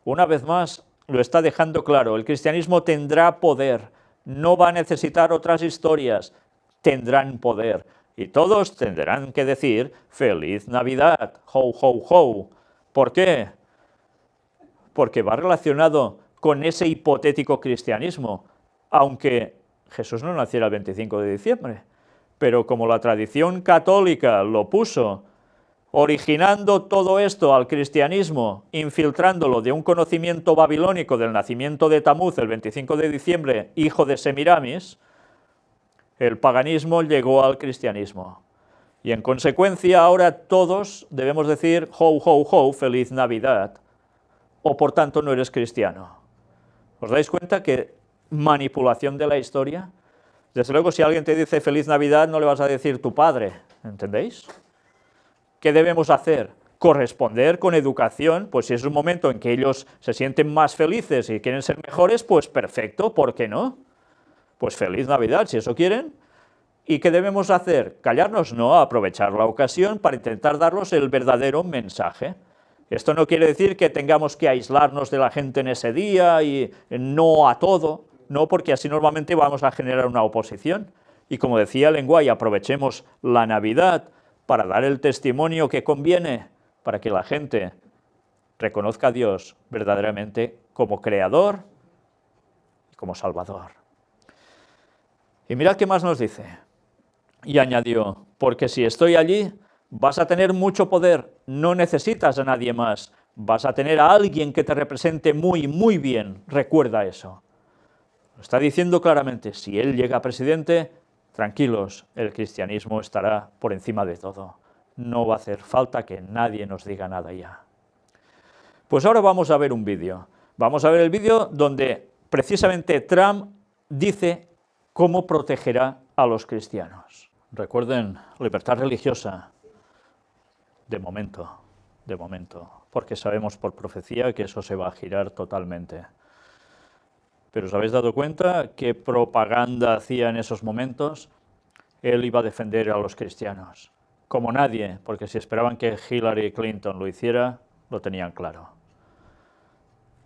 Una vez más, lo está dejando claro, el cristianismo tendrá poder, no va a necesitar otras historias, tendrán poder. Y todos tendrán que decir, Feliz Navidad, ho, ho, ho. ¿Por qué? Porque va relacionado con ese hipotético cristianismo, aunque Jesús no naciera el 25 de diciembre. Pero como la tradición católica lo puso, originando todo esto al cristianismo, infiltrándolo de un conocimiento babilónico del nacimiento de Tamuz el 25 de diciembre, hijo de Semiramis, el paganismo llegó al cristianismo. Y en consecuencia ahora todos debemos decir ho, ho, ho, Feliz Navidad, o por tanto no eres cristiano. ¿Os dais cuenta que manipulación de la historia? Desde luego si alguien te dice Feliz Navidad no le vas a decir tu padre, ¿entendéis? ¿Qué debemos hacer? Corresponder con educación, pues si es un momento en que ellos se sienten más felices y quieren ser mejores, pues perfecto, ¿por qué no? Pues Feliz Navidad, si eso quieren. ¿Y qué debemos hacer? ¿Callarnos? No, aprovechar la ocasión para intentar darles el verdadero mensaje. Esto no quiere decir que tengamos que aislarnos de la gente en ese día y no a todo, no, porque así normalmente vamos a generar una oposición. Y como decía Lenguay, aprovechemos la Navidad para dar el testimonio que conviene, para que la gente reconozca a Dios verdaderamente como Creador y como Salvador. Y mirad qué más nos dice. Y añadió, porque si estoy allí, vas a tener mucho poder, no necesitas a nadie más, vas a tener a alguien que te represente muy, muy bien, recuerda eso. Lo está diciendo claramente, si él llega a presidente, tranquilos, el cristianismo estará por encima de todo. No va a hacer falta que nadie nos diga nada ya. Pues ahora vamos a ver un vídeo. Vamos a ver el vídeo donde precisamente Trump dice cómo protegerá a los cristianos. Recuerden, libertad religiosa, de momento, porque sabemos por profecía que eso se va a girar totalmente. Pero ¿os habéis dado cuenta qué propaganda hacía en esos momentos? Él iba a defender a los cristianos, como nadie, porque si esperaban que Hillary Clinton lo hiciera, lo tenían claro.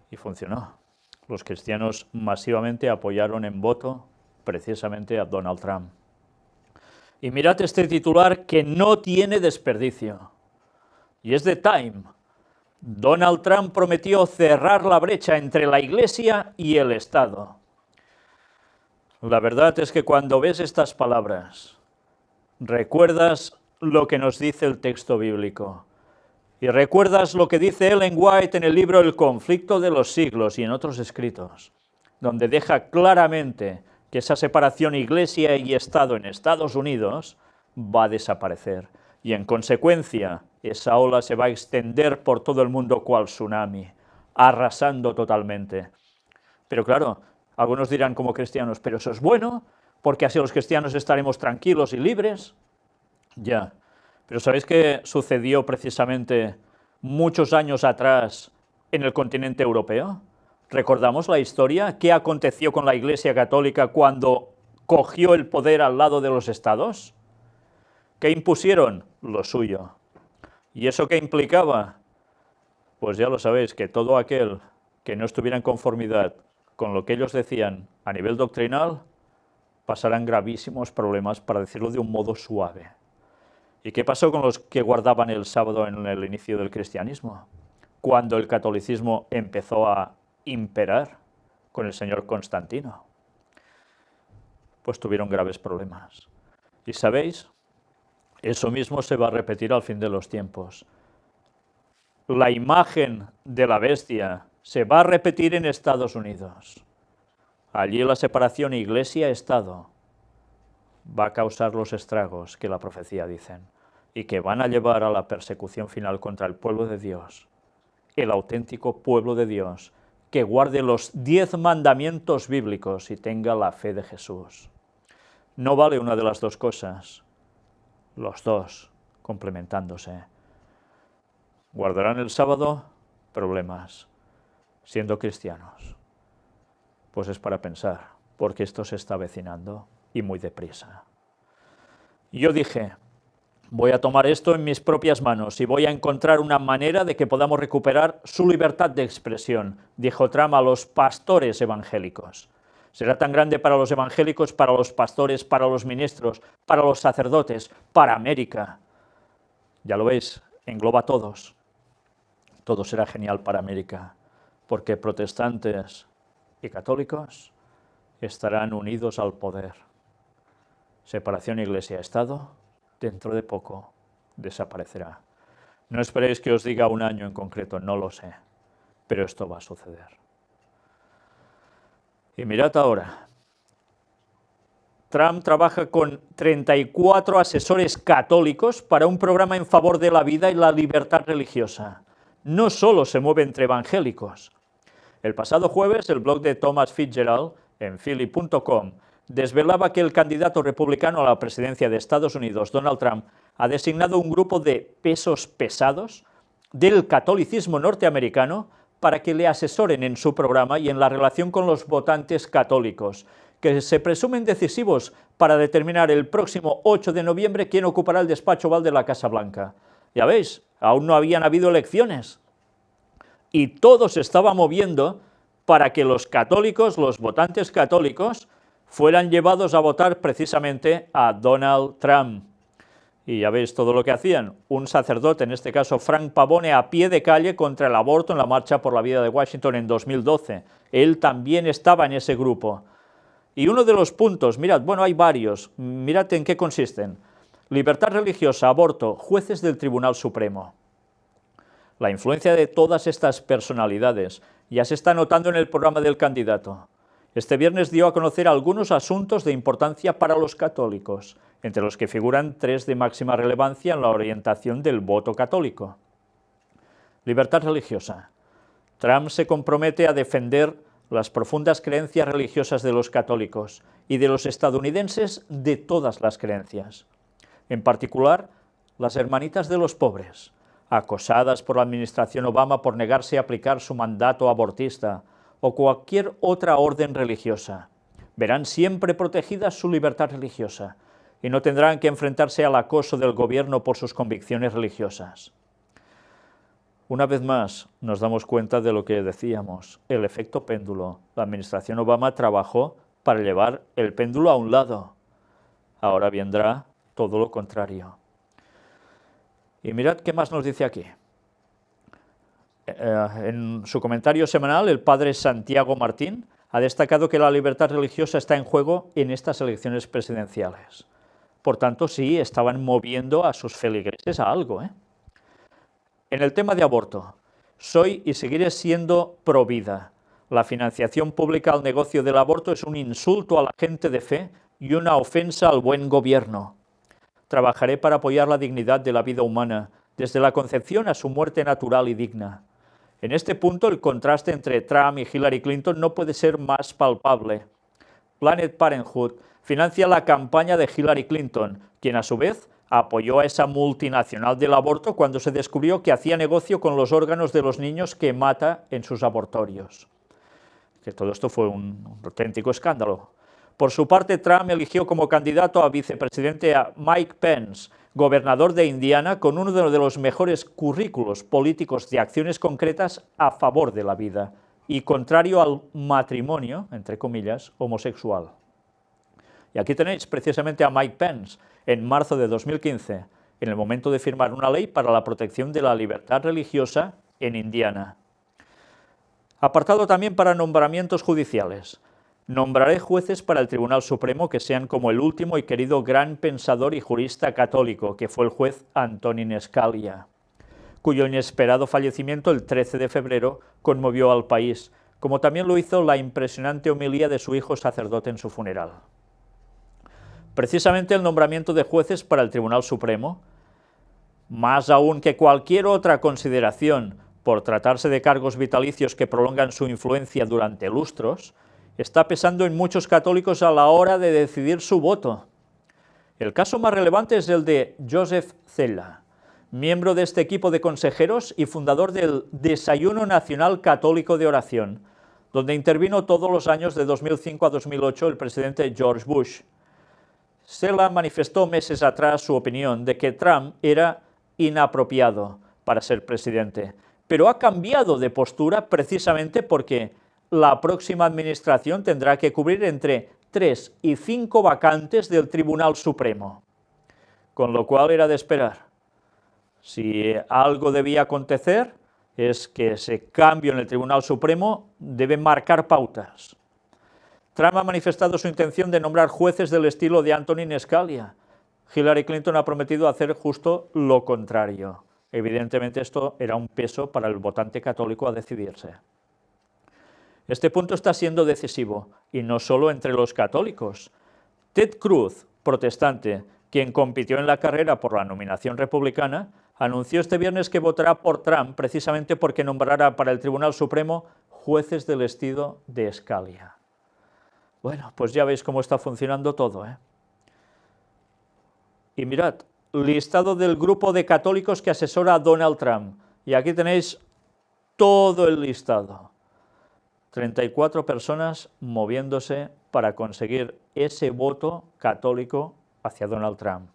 Y funcionó. Los cristianos masivamente apoyaron en voto precisamente a Donald Trump. Y mirad este titular que no tiene desperdicio. Y es de Time. Donald Trump prometió cerrar la brecha entre la Iglesia y el Estado. La verdad es que cuando ves estas palabras, recuerdas lo que nos dice el texto bíblico. Y recuerdas lo que dice Ellen White en el libro El conflicto de los siglos y en otros escritos, donde deja claramente que esa separación Iglesia y Estado en Estados Unidos va a desaparecer. Y en consecuencia, esa ola se va a extender por todo el mundo cual tsunami, arrasando totalmente. Pero claro, algunos dirán como cristianos, pero eso es bueno, porque así los cristianos estaremos tranquilos y libres. Ya, pero ¿sabéis qué sucedió precisamente muchos años atrás en el continente europeo? ¿Recordamos la historia? ¿Qué aconteció con la Iglesia Católica cuando cogió el poder al lado de los estados? ¿Qué impusieron? Lo suyo. ¿Y eso qué implicaba? Pues ya lo sabéis, que todo aquel que no estuviera en conformidad con lo que ellos decían a nivel doctrinal, pasarán gravísimos problemas, para decirlo de un modo suave. ¿Y qué pasó con los que guardaban el sábado en el inicio del cristianismo? Cuando el catolicismo empezó a imperar con el señor Constantino, pues tuvieron graves problemas. ¿Y sabéis? Eso mismo se va a repetir al fin de los tiempos. La imagen de la bestia se va a repetir en Estados Unidos. Allí la separación Iglesia-Estado va a causar los estragos que la profecía dicen y que van a llevar a la persecución final contra el pueblo de Dios, el auténtico pueblo de Dios, que guarde los 10 mandamientos bíblicos y tenga la fe de Jesús. No vale una de las dos cosas, los dos complementándose. ¿Guardarán el sábado? Problemas, siendo cristianos. Pues es para pensar, porque esto se está avecinando y muy deprisa. Yo dije, voy a tomar esto en mis propias manos y voy a encontrar una manera de que podamos recuperar su libertad de expresión, dijo Trump a los pastores evangélicos. Será tan grande para los evangélicos, para los pastores, para los ministros, para los sacerdotes, para América. Ya lo veis, engloba a todos. Todo será genial para América, porque protestantes y católicos estarán unidos al poder. Separación Iglesia-Estado, dentro de poco desaparecerá. No esperéis que os diga un año en concreto, no lo sé, pero esto va a suceder. Y mirad ahora, Trump trabaja con 34 asesores católicos para un programa en favor de la vida y la libertad religiosa. No solo se mueve entre evangélicos. El pasado jueves, el blog de Thomas Fitzgerald, en philly.com, desvelaba que el candidato republicano a la presidencia de Estados Unidos, Donald Trump, ha designado un grupo de pesos pesados del catolicismo norteamericano para que le asesoren en su programa y en la relación con los votantes católicos, que se presumen decisivos para determinar el próximo 8 de noviembre quién ocupará el despacho oval de la Casa Blanca. Ya veis, aún no habían habido elecciones. Y todo se estaba moviendo para que los católicos, los votantes católicos, fueran llevados a votar precisamente a Donald Trump. Y ya veis todo lo que hacían. Un sacerdote, en este caso Frank Pavone, a pie de calle contra el aborto en la Marcha por la Vida de Washington en 2012. Él también estaba en ese grupo. Y uno de los puntos, mirad, bueno, hay varios, mirad en qué consisten. Libertad religiosa, aborto, jueces del Tribunal Supremo. La influencia de todas estas personalidades ya se está notando en el programa del candidato. Este viernes dio a conocer algunos asuntos de importancia para los católicos, entre los que figuran 3 de máxima relevancia en la orientación del voto católico. Libertad religiosa. Trump se compromete a defender las profundas creencias religiosas de los católicos y de los estadounidenses de todas las creencias. En particular, las hermanitas de los pobres, acosadas por la administración Obama por negarse a aplicar su mandato abortista o cualquier otra orden religiosa, verán siempre protegida su libertad religiosa y no tendrán que enfrentarse al acoso del gobierno por sus convicciones religiosas. Una vez más, nos damos cuenta de lo que decíamos, el efecto péndulo. La administración Obama trabajó para llevar el péndulo a un lado. Ahora vendrá todo lo contrario. Y mirad qué más nos dice aquí. En su comentario semanal, el padre Santiago Martín ha destacado que la libertad religiosa está en juego en estas elecciones presidenciales. Por tanto, sí, estaban moviendo a sus feligreses a algo, En el tema de aborto, soy y seguiré siendo pro vida. La financiación pública al negocio del aborto es un insulto a la gente de fe y una ofensa al buen gobierno. Trabajaré para apoyar la dignidad de la vida humana, desde la concepción a su muerte natural y digna. En este punto, el contraste entre Trump y Hillary Clinton no puede ser más palpable. Planned Parenthood financia la campaña de Hillary Clinton, quien a su vez apoyó a esa multinacional del aborto cuando se descubrió que hacía negocio con los órganos de los niños que mata en sus abortorios. Que todo esto fue un auténtico escándalo. Por su parte, Trump eligió como candidato a vicepresidente a Mike Pence, gobernador de Indiana, con uno de los mejores currículos políticos de acciones concretas a favor de la vida y contrario al matrimonio, entre comillas, homosexual. Y aquí tenéis precisamente a Mike Pence, en marzo de 2015, en el momento de firmar una ley para la protección de la libertad religiosa en Indiana. Apartado también para nombramientos judiciales. Nombraré jueces para el Tribunal Supremo que sean como el último y querido gran pensador y jurista católico, que fue el juez Antonin Scalia, cuyo inesperado fallecimiento el 13 de febrero conmovió al país, como también lo hizo la impresionante homilía de su hijo sacerdote en su funeral. Precisamente el nombramiento de jueces para el Tribunal Supremo, más aún que cualquier otra consideración por tratarse de cargos vitalicios que prolongan su influencia durante lustros, está pesando en muchos católicos a la hora de decidir su voto. El caso más relevante es el de Joseph Cella, miembro de este equipo de consejeros y fundador del Desayuno Nacional Católico de Oración, donde intervino todos los años de 2005 a 2008 el presidente George Bush. Cella manifestó meses atrás su opinión de que Trump era inapropiado para ser presidente, pero ha cambiado de postura precisamente porque la próxima administración tendrá que cubrir entre 3 y 5 vacantes del Tribunal Supremo, con lo cual era de esperar. Si algo debía acontecer, es que ese cambio en el Tribunal Supremo debe marcar pautas. Trump ha manifestado su intención de nombrar jueces del estilo de Antonin Scalia. Hillary Clinton ha prometido hacer justo lo contrario. Evidentemente esto era un peso para el votante católico a decidirse. Este punto está siendo decisivo, y no solo entre los católicos. Ted Cruz, protestante, quien compitió en la carrera por la nominación republicana, anunció este viernes que votará por Trump precisamente porque nombrará para el Tribunal Supremo jueces del estilo de Scalia. Bueno, pues ya veis cómo está funcionando todo, Y mirad, listado del grupo de católicos que asesora a Donald Trump. Y aquí tenéis todo el listado. 34 personas moviéndose para conseguir ese voto católico hacia Donald Trump.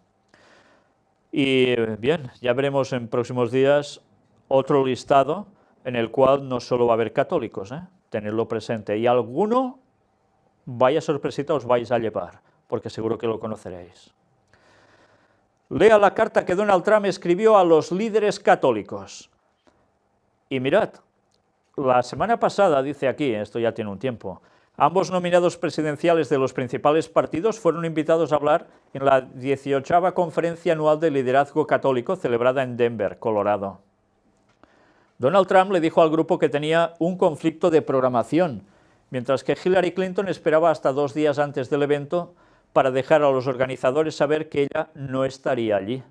Y bien, ya veremos en próximos días otro listado en el cual no solo va a haber católicos, tenedlo presente. Y alguno, vaya sorpresita os vais a llevar, porque seguro que lo conoceréis. Lea la carta que Donald Trump escribió a los líderes católicos. Y mirad, la semana pasada, dice aquí, esto ya tiene un tiempo, ambos nominados presidenciales de los principales partidos fueron invitados a hablar en la 18ª Conferencia Anual de Liderazgo Católico celebrada en Denver, Colorado. Donald Trump le dijo al grupo que tenía un conflicto de programación, mientras que Hillary Clinton esperaba hasta 2 días antes del evento para dejar a los organizadores saber que ella no estaría allí.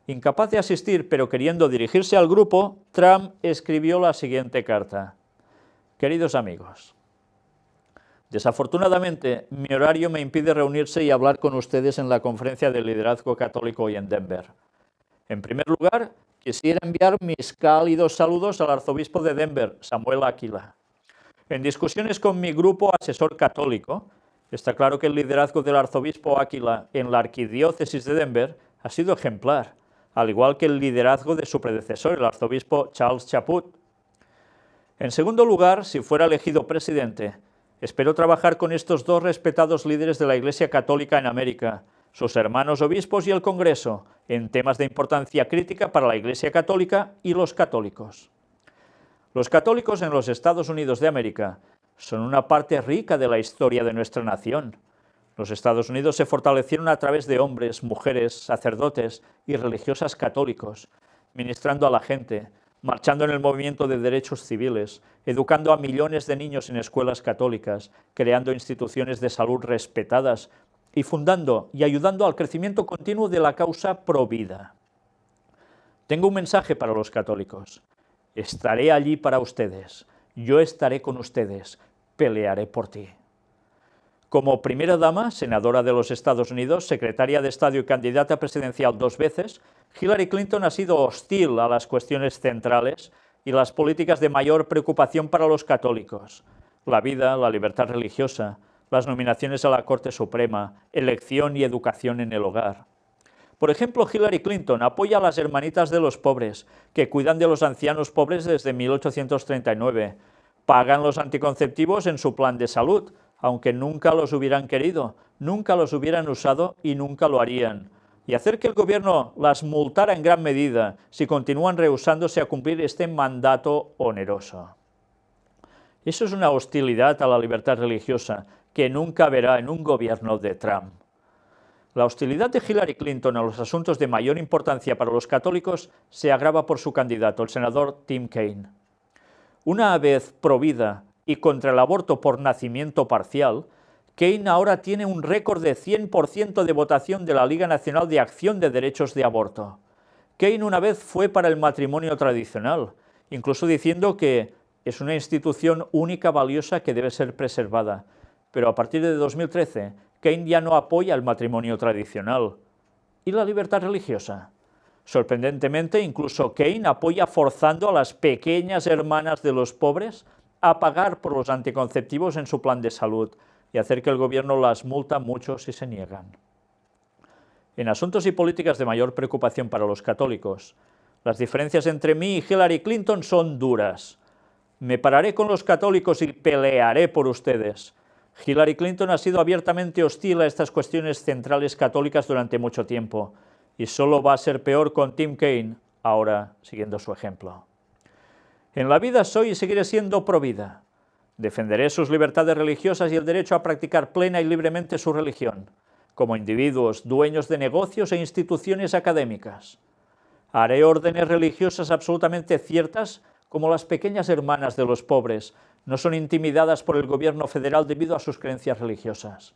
Incapaz de asistir, pero queriendo dirigirse al grupo, Trump escribió la siguiente carta. Queridos amigos, desafortunadamente mi horario me impide reunirse y hablar con ustedes en la conferencia del liderazgo católico hoy en Denver. En primer lugar, quisiera enviar mis cálidos saludos al arzobispo de Denver, Samuel Aquila. En discusiones con mi grupo asesor católico, está claro que el liderazgo del arzobispo Aquila en la arquidiócesis de Denver ha sido ejemplar, al igual que el liderazgo de su predecesor, el arzobispo Charles Chaput. En segundo lugar, si fuera elegido presidente, espero trabajar con estos 2 respetados líderes de la Iglesia Católica en América, sus hermanos obispos y el Congreso, en temas de importancia crítica para la Iglesia Católica y los católicos. Los católicos en los Estados Unidos de América son una parte rica de la historia de nuestra nación. Los Estados Unidos se fortalecieron a través de hombres, mujeres, sacerdotes y religiosas católicos, ministrando a la gente, marchando en el movimiento de derechos civiles, educando a millones de niños en escuelas católicas, creando instituciones de salud respetadas y fundando y ayudando al crecimiento continuo de la causa pro vida. Tengo un mensaje para los católicos. Estaré allí para ustedes. Yo estaré con ustedes. Pelearé por ti. Como primera dama, senadora de los Estados Unidos, secretaria de Estado y candidata presidencial 2 veces, Hillary Clinton ha sido hostil a las cuestiones centrales y las políticas de mayor preocupación para los católicos: la vida, la libertad religiosa, las nominaciones a la Corte Suprema, elección y educación en el hogar. Por ejemplo, Hillary Clinton apoya a las hermanitas de los pobres, que cuidan de los ancianos pobres desde 1839, pagan los anticonceptivos en su plan de salud, aunque nunca los hubieran querido, nunca los hubieran usado y nunca lo harían, y hacer que el gobierno las multara en gran medida si continúan rehusándose a cumplir este mandato oneroso. Eso es una hostilidad a la libertad religiosa que nunca verá en un gobierno de Trump. La hostilidad de Hillary Clinton a los asuntos de mayor importancia para los católicos se agrava por su candidato, el senador Tim Kaine. Una vez provida y contra el aborto por nacimiento parcial, Kaine ahora tiene un récord de 100% de votación de la Liga Nacional de Acción de Derechos de Aborto. Kaine una vez fue para el matrimonio tradicional, incluso diciendo que es una institución única valiosa que debe ser preservada, pero a partir de 2013, Kaine ya no apoya el matrimonio tradicional. ¿Y la libertad religiosa? Sorprendentemente, incluso Kaine apoya forzando a las pequeñas hermanas de los pobres a pagar por los anticonceptivos en su plan de salud y hacer que el gobierno las multa mucho si se niegan. En asuntos y políticas de mayor preocupación para los católicos, las diferencias entre mí y Hillary Clinton son duras. Me pararé con los católicos y pelearé por ustedes. Hillary Clinton ha sido abiertamente hostil a estas cuestiones centrales católicas durante mucho tiempo, y solo va a ser peor con Tim Kaine, ahora siguiendo su ejemplo. En la vida soy y seguiré siendo provida. Defenderé sus libertades religiosas y el derecho a practicar plena y libremente su religión, como individuos, dueños de negocios e instituciones académicas. Haré órdenes religiosas absolutamente ciertas, como las pequeñas hermanas de los pobres no son intimidadas por el gobierno federal debido a sus creencias religiosas.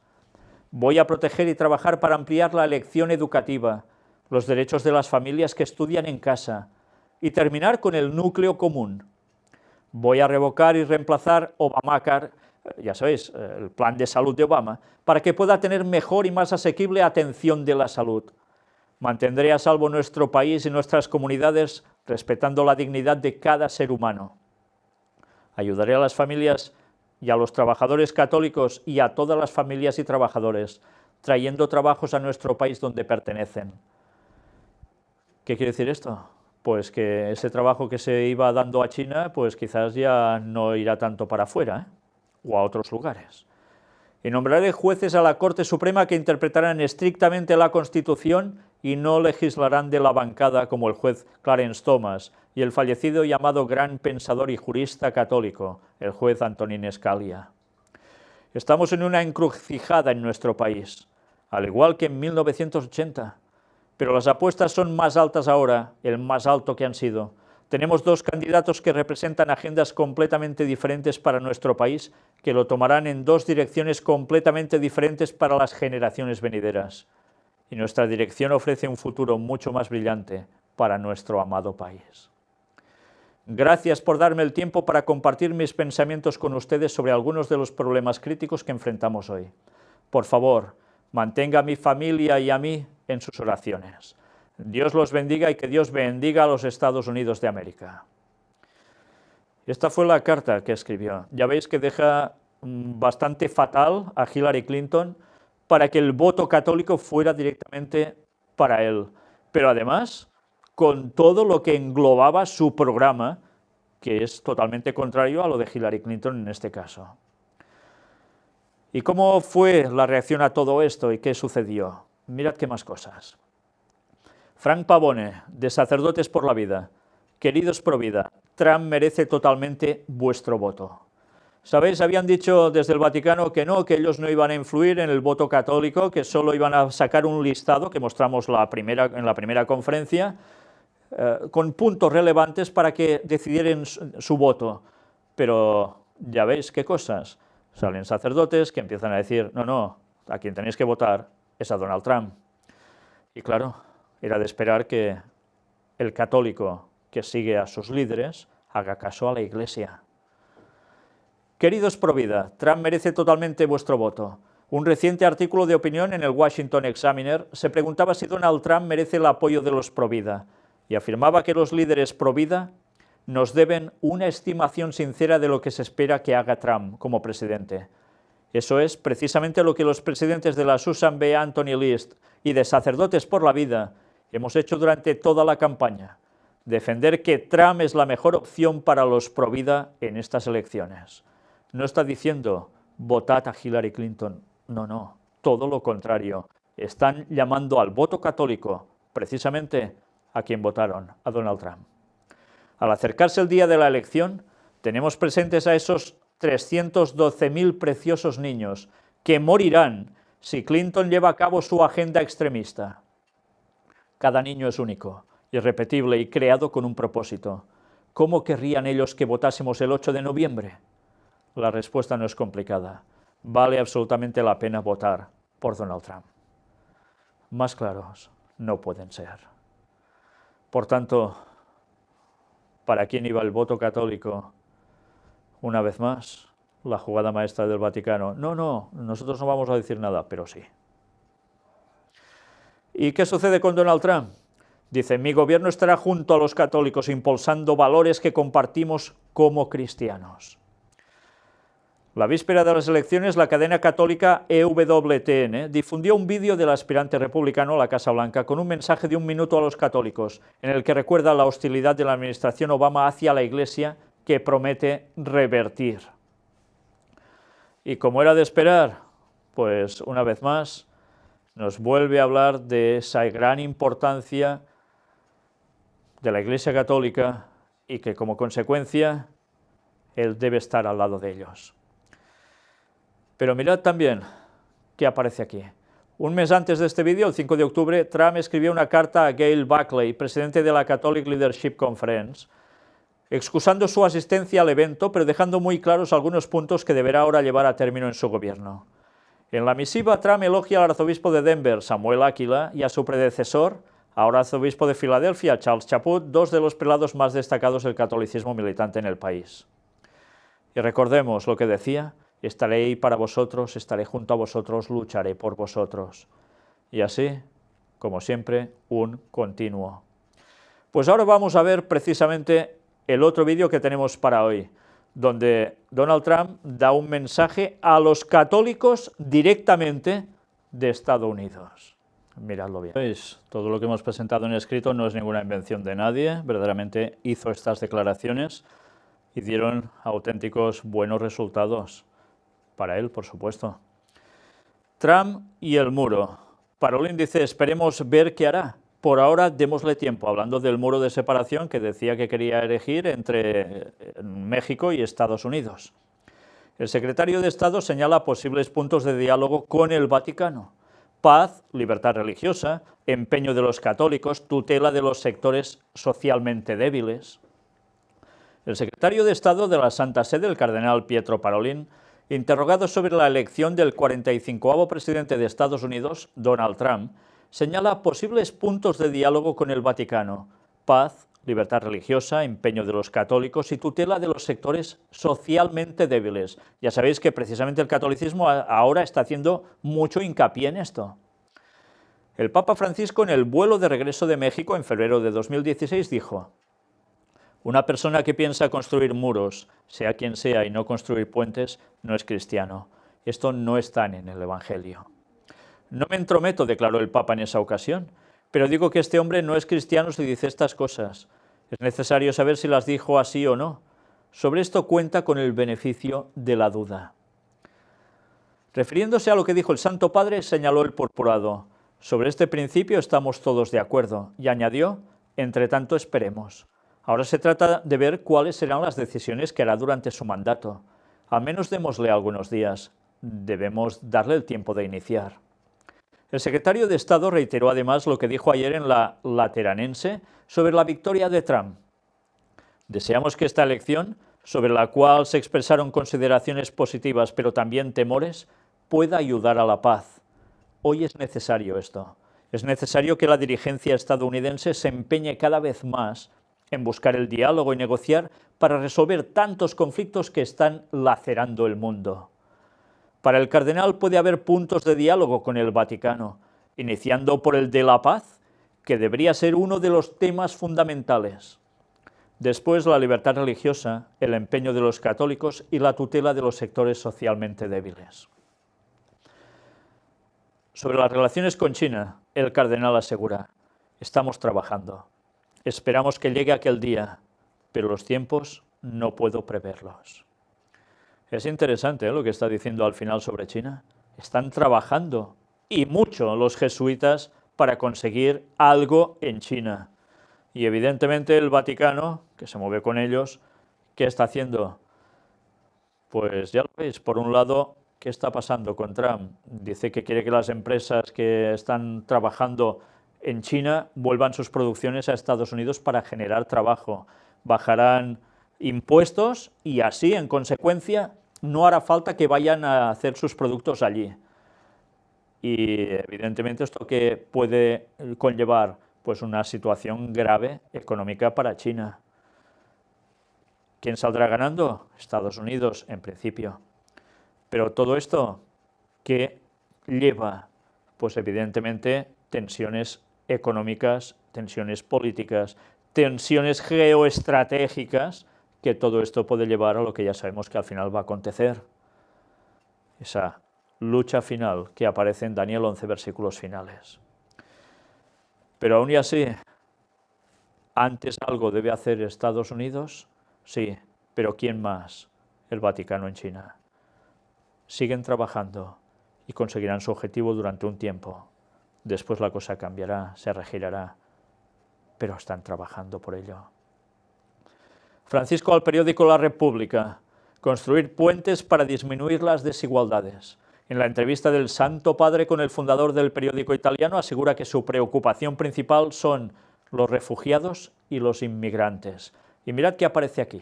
Voy a proteger y trabajar para ampliar la elección educativa, los derechos de las familias que estudian en casa, y terminar con el núcleo común. Voy a revocar y reemplazar Obamacare, ya sabéis, el plan de salud de Obama, para que pueda tener mejor y más asequible atención de la salud. Mantendré a salvo nuestro país y nuestras comunidades respetando la dignidad de cada ser humano. Ayudaré a las familias y a los trabajadores católicos y a todas las familias y trabajadores, trayendo trabajos a nuestro país donde pertenecen. ¿Qué quiere decir esto? Pues que ese trabajo que se iba dando a China, pues quizás ya no irá tanto para afuera, o a otros lugares. Y nombraré jueces a la Corte Suprema que interpretarán estrictamente la Constitución y no legislarán de la bancada como el juez Clarence Thomas y el fallecido llamado gran pensador y jurista católico, el juez Antonin Scalia. Estamos en una encrucijada en nuestro país, al igual que en 1980, pero las apuestas son más altas ahora, el más alto que han sido, Tenemos dos candidatos que representan agendas completamente diferentes para nuestro país, que lo tomarán en dos direcciones completamente diferentes para las generaciones venideras. Y nuestra dirección ofrece un futuro mucho más brillante para nuestro amado país. Gracias por darme el tiempo para compartir mis pensamientos con ustedes sobre algunos de los problemas críticos que enfrentamos hoy. Por favor, mantenga a mi familia y a mí en sus oraciones. Dios los bendiga y que Dios bendiga a los Estados Unidos de América. Esta fue la carta que escribió. Ya veis que deja bastante fatal a Hillary Clinton para que el voto católico fuera directamente para él. Pero además, con todo lo que englobaba su programa, que es totalmente contrario a lo de Hillary Clinton en este caso. ¿Y cómo fue la reacción a todo esto y qué sucedió? Mirad qué más cosas. Frank Pavone, de Sacerdotes por la Vida. Queridos pro vida, Trump merece totalmente vuestro voto. ¿Sabéis? Habían dicho desde el Vaticano que no, que ellos no iban a influir en el voto católico, que solo iban a sacar un listado, que mostramos en la primera conferencia, con puntos relevantes para que decidieran su voto. Pero ya veis qué cosas. Salen sacerdotes que empiezan a decir, no, a quien tenéis que votar es a Donald Trump. Y claro, era de esperar que el católico que sigue a sus líderes haga caso a la Iglesia. Queridos pro vida, Trump merece totalmente vuestro voto. Un reciente artículo de opinión en el Washington Examiner se preguntaba si Donald Trump merece el apoyo de los pro vida y afirmaba que los líderes pro vida nos deben una estimación sincera de lo que se espera que haga Trump como presidente. Eso es precisamente lo que los presidentes de la Susan B. Anthony List y de Sacerdotes por la Vida hemos hecho durante toda la campaña, defender que Trump es la mejor opción para los pro vida en estas elecciones. No está diciendo, votad a Hillary Clinton, no, todo lo contrario. Están llamando al voto católico, precisamente a quien votaron, a Donald Trump. Al acercarse el día de la elección, tenemos presentes a esos 312.000 preciosos niños que morirán si Clinton lleva a cabo su agenda extremista. Cada niño es único, irrepetible y creado con un propósito. ¿Cómo querrían ellos que votásemos el 8 de noviembre? La respuesta no es complicada. Vale absolutamente la pena votar por Donald Trump. Más claros no pueden ser. Por tanto, ¿para quién iba el voto católico? Una vez más, la jugada maestra del Vaticano. No, nosotros no vamos a decir nada, pero sí. ¿Y qué sucede con Donald Trump? Dice, mi gobierno estará junto a los católicos impulsando valores que compartimos como cristianos. La víspera de las elecciones, la cadena católica EWTN difundió un vídeo del aspirante republicano a la Casa Blanca con un mensaje de 1 minuto a los católicos, en el que recuerda la hostilidad de la administración Obama hacia la Iglesia que promete revertir. Y como era de esperar, pues una vez más nos vuelve a hablar de esa gran importancia de la Iglesia Católica y que como consecuencia él debe estar al lado de ellos. Pero mirad también qué aparece aquí. Un mes antes de este vídeo, el 5 de octubre, Trump escribió una carta a Gail Buckley, presidente de la Catholic Leadership Conference, excusando su asistencia al evento, pero dejando muy claros algunos puntos que deberá ahora llevar a término en su gobierno. En la misiva, Trump elogia al arzobispo de Denver, Samuel Áquila, y a su predecesor, ahora arzobispo de Filadelfia, Charles Chaput, dos de los prelados más destacados del catolicismo militante en el país. Y recordemos lo que decía, estaré ahí para vosotros, estaré junto a vosotros, lucharé por vosotros. Y así, como siempre, un continuo. Pues ahora vamos a ver precisamente el otro vídeo que tenemos para hoy, donde Donald Trump da un mensaje a los católicos directamente de Estados Unidos. Miradlo bien. ¿Veis? Todo lo que hemos presentado en escrito no es ninguna invención de nadie, verdaderamente hizo estas declaraciones y dieron auténticos buenos resultados. Para él, por supuesto. Trump y el muro. Parolin dice, esperemos ver qué hará. Por ahora, démosle tiempo, hablando del muro de separación que decía que quería erigir entre México y Estados Unidos. El secretario de Estado señala posibles puntos de diálogo con el Vaticano. Paz, libertad religiosa, empeño de los católicos, tutela de los sectores socialmente débiles. El secretario de Estado de la Santa Sede, el cardenal Pietro Parolin, interrogado sobre la elección del 45º presidente de Estados Unidos, Donald Trump, señala posibles puntos de diálogo con el Vaticano: paz, libertad religiosa, empeño de los católicos y tutela de los sectores socialmente débiles. Ya sabéis que precisamente el catolicismo ahora está haciendo mucho hincapié en esto. El Papa Francisco, en el vuelo de regreso de México en febrero de 2016, dijo: una persona que piensa construir muros, sea quien sea, y no construir puentes, no es cristiano. Esto no está en el Evangelio. No me entrometo, declaró el Papa en esa ocasión, pero digo que este hombre no es cristiano si dice estas cosas. Es necesario saber si las dijo así o no. Sobre esto cuenta con el beneficio de la duda. Refiriéndose a lo que dijo el Santo Padre, señaló el purpurado: sobre este principio estamos todos de acuerdo, y añadió: entre tanto esperemos. Ahora se trata de ver cuáles serán las decisiones que hará durante su mandato. Al menos démosle algunos días. Debemos darle el tiempo de iniciar. El secretario de Estado reiteró además lo que dijo ayer en la Lateranense sobre la victoria de Trump. Deseamos que esta elección, sobre la cual se expresaron consideraciones positivas pero también temores, pueda ayudar a la paz. Hoy es necesario esto. Es necesario que la dirigencia estadounidense se empeñe cada vez más en buscar el diálogo y negociar para resolver tantos conflictos que están lacerando el mundo. Para el cardenal puede haber puntos de diálogo con el Vaticano, iniciando por el de la paz, que debería ser uno de los temas fundamentales. Después, la libertad religiosa, el empeño de los católicos y la tutela de los sectores socialmente débiles. Sobre las relaciones con China, el cardenal asegura: estamos trabajando. Esperamos que llegue aquel día, pero los tiempos no puedo preverlos. Es interesante lo que está diciendo al final sobre China. Están trabajando, y mucho, los jesuitas para conseguir algo en China. Y evidentemente el Vaticano, que se mueve con ellos, ¿qué está haciendo? Pues ya lo veis, por un lado, ¿qué está pasando con Trump? Dice que quiere que las empresas que están trabajando en China vuelvan sus producciones a Estados Unidos para generar trabajo. Bajarán impuestos y así, en consecuencia, no hará falta que vayan a hacer sus productos allí. Y evidentemente esto que puede conllevar pues una situación grave económica para China. ¿Quién saldrá ganando? Estados Unidos, en principio. Pero todo esto, ¿qué lleva? Pues evidentemente tensiones económicas, tensiones políticas, tensiones geoestratégicas, que todo esto puede llevar a lo que ya sabemos que al final va a acontecer. Esa lucha final que aparece en Daniel 11, versículos finales. Pero aún y así, ¿antes algo debe hacer Estados Unidos? Sí, pero ¿quién más? El Vaticano en China. Siguen trabajando y conseguirán su objetivo durante un tiempo. Después la cosa cambiará, se regirará, pero están trabajando por ello. Francisco al periódico La República: construir puentes para disminuir las desigualdades. En la entrevista del Santo Padre con el fundador del periódico italiano, asegura que su preocupación principal son los refugiados y los inmigrantes. Y mirad qué aparece aquí.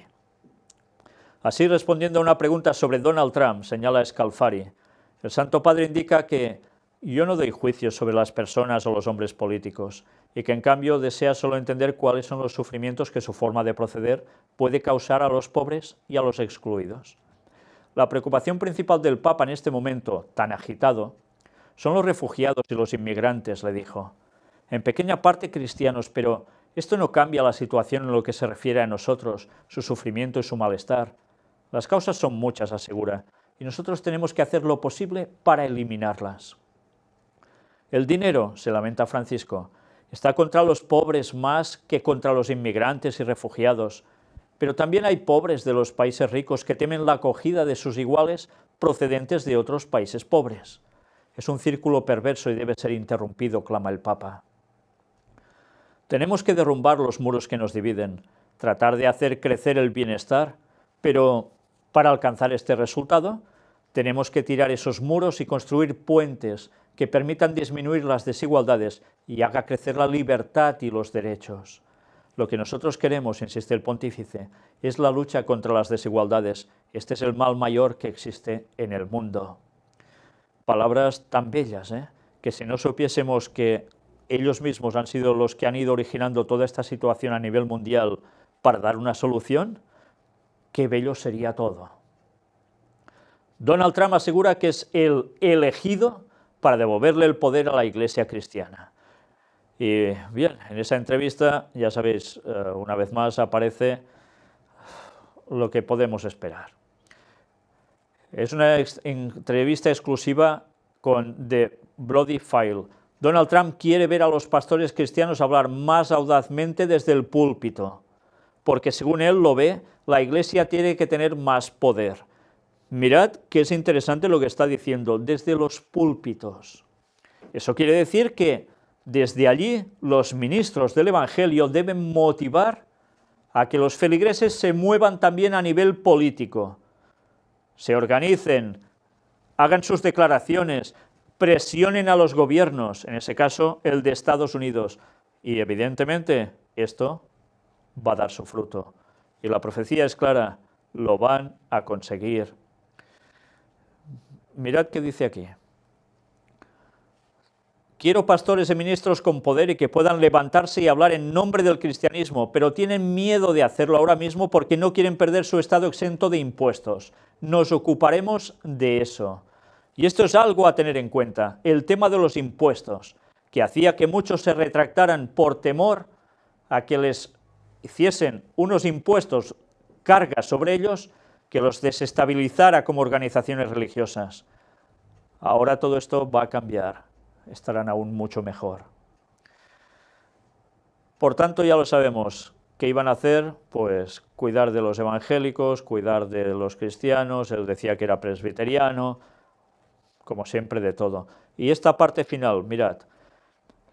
Así, respondiendo a una pregunta sobre Donald Trump, señala Scalfari, el Santo Padre indica que yo no doy juicios sobre las personas o los hombres políticos, y que en cambio desea solo entender cuáles son los sufrimientos que su forma de proceder puede causar a los pobres y a los excluidos. La preocupación principal del Papa en este momento tan agitado son los refugiados y los inmigrantes, le dijo. En pequeña parte cristianos, pero esto no cambia la situación en lo que se refiere a nosotros, su sufrimiento y su malestar. Las causas son muchas, asegura, y nosotros tenemos que hacer lo posible para eliminarlas. El dinero, se lamenta Francisco, está contra los pobres más que contra los inmigrantes y refugiados, pero también hay pobres de los países ricos que temen la acogida de sus iguales procedentes de otros países pobres. Es un círculo perverso y debe ser interrumpido, clama el Papa. Tenemos que derrumbar los muros que nos dividen, tratar de hacer crecer el bienestar, pero para alcanzar este resultado tenemos que tirar esos muros y construir puentes que permitan disminuir las desigualdades y haga crecer la libertad y los derechos. Lo que nosotros queremos, insiste el pontífice, es la lucha contra las desigualdades. Este es el mal mayor que existe en el mundo. Palabras tan bellas, que si no supiésemos que ellos mismos han sido los que han ido originando toda esta situación a nivel mundial para dar una solución, qué bello sería todo. Donald Trump asegura que es el elegido para devolverle el poder a la Iglesia cristiana. Y bien, en esa entrevista, ya sabéis, una vez más aparece lo que podemos esperar. Es una entrevista exclusiva con The Bloody File. Donald Trump quiere ver a los pastores cristianos hablar más audazmente desde el púlpito, porque según él lo ve, la Iglesia tiene que tener más poder. Mirad que es interesante lo que está diciendo, desde los púlpitos. Eso quiere decir que desde allí los ministros del Evangelio deben motivar a que los feligreses se muevan también a nivel político, se organicen, hagan sus declaraciones, presionen a los gobiernos, en ese caso el de Estados Unidos, y evidentemente esto va a dar su fruto. Y la profecía es clara, lo van a conseguir. Mirad qué dice aquí. Quiero pastores y ministros con poder y que puedan levantarse y hablar en nombre del cristianismo, pero tienen miedo de hacerlo ahora mismo porque no quieren perder su estado exento de impuestos. Nos ocuparemos de eso. Y esto es algo a tener en cuenta, el tema de los impuestos, que hacía que muchos se retractaran por temor a que les hiciesen unos impuestos, cargas sobre ellos, que los desestabilizara como organizaciones religiosas. Ahora todo esto va a cambiar. Estarán aún mucho mejor. Por tanto, ya lo sabemos, ¿qué iban a hacer? Pues cuidar de los evangélicos, cuidar de los cristianos, él decía que era presbiteriano, como siempre de todo. Y esta parte final, mirad,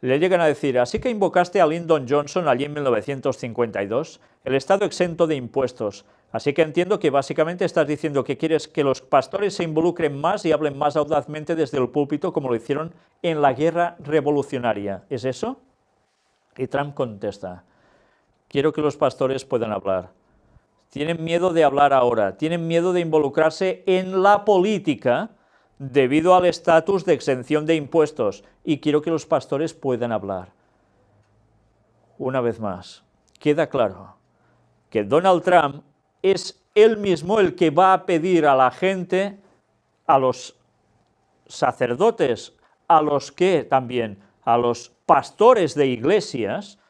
le llegan a decir, así que invocaste a Lyndon Johnson allí en 1952, el estado exento de impuestos. Así que entiendo que básicamente estás diciendo que quieres que los pastores se involucren más y hablen más audazmente desde el púlpito como lo hicieron en la guerra revolucionaria. ¿Es eso? Y Trump contesta, quiero que los pastores puedan hablar. Tienen miedo de hablar ahora, tienen miedo de involucrarse en la política debido al estatus de exención de impuestos y quiero que los pastores puedan hablar. Una vez más, queda claro que Donald Trump es él mismo el que va a pedir a la gente, a los sacerdotes, a los que también, a los pastores de iglesias,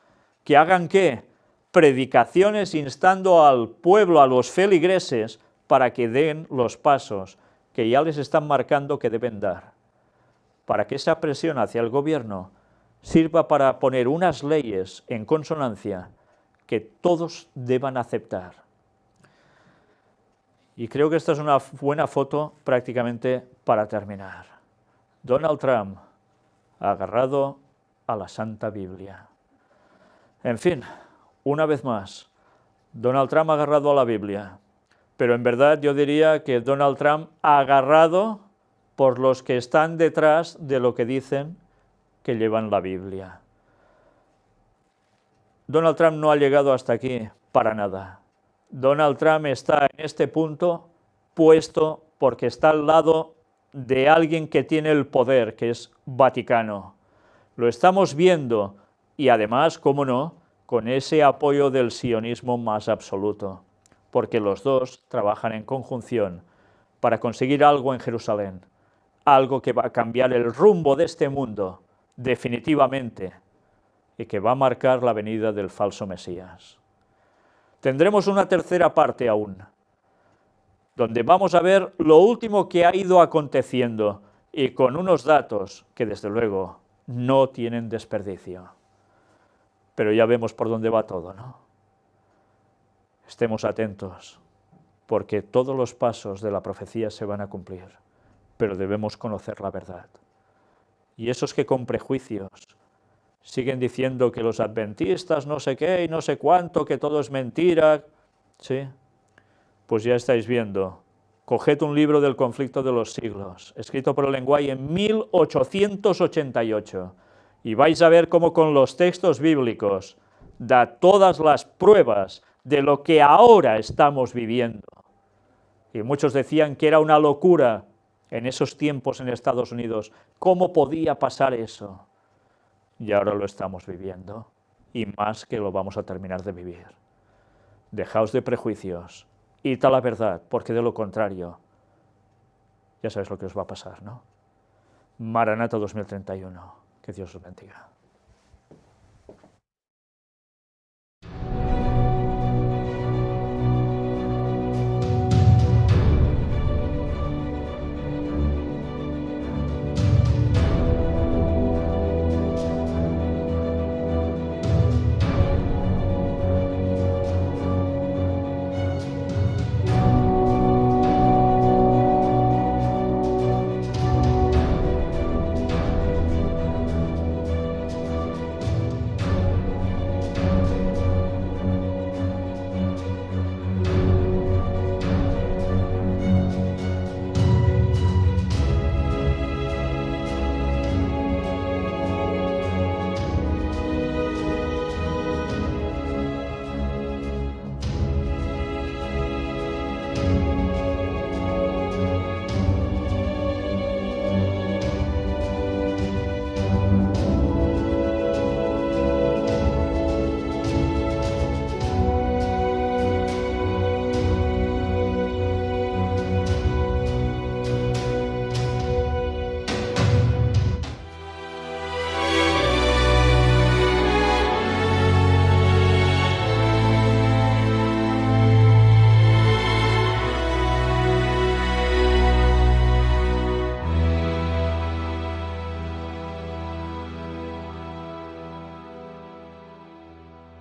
que hagan ¿qué? Predicaciones instando al pueblo, a los feligreses, para que den los pasos que ya les están marcando que deben dar, para que esa presión hacia el gobierno sirva para poner unas leyes en consonancia que todos deban aceptar. Y creo que esta es una buena foto prácticamente para terminar. Donald Trump agarrado a la Santa Biblia. En fin, una vez más, Donald Trump agarrado a la Biblia. Pero en verdad yo diría que Donald Trump agarrado por los que están detrás de lo que dicen que llevan la Biblia. Donald Trump no ha llegado hasta aquí para nada. Donald Trump está en este punto puesto porque está al lado de alguien que tiene el poder, que es Vaticano. Lo estamos viendo y además, cómo no, con ese apoyo del sionismo más absoluto, porque los dos trabajan en conjunción para conseguir algo en Jerusalén, algo que va a cambiar el rumbo de este mundo definitivamente y que va a marcar la venida del falso Mesías. Tendremos una tercera parte aún, donde vamos a ver lo último que ha ido aconteciendo y con unos datos que desde luego no tienen desperdicio. Pero ya vemos por dónde va todo, ¿no? Estemos atentos, porque todos los pasos de la profecía se van a cumplir, pero debemos conocer la verdad. Y esos que con prejuicios siguen diciendo que los adventistas no sé qué y no sé cuánto, que todo es mentira, ¿sí? Pues ya estáis viendo, coged un libro del conflicto de los siglos, escrito por Ellen White en 1888, y vais a ver cómo con los textos bíblicos da todas las pruebas de lo que ahora estamos viviendo. Y muchos decían que era una locura en esos tiempos en Estados Unidos. ¿Cómo podía pasar eso? Y ahora lo estamos viviendo, y más que lo vamos a terminar de vivir. Dejaos de prejuicios, id a la verdad, porque de lo contrario, ya sabéis lo que os va a pasar, ¿no? Maranata 2031. Que Dios os bendiga.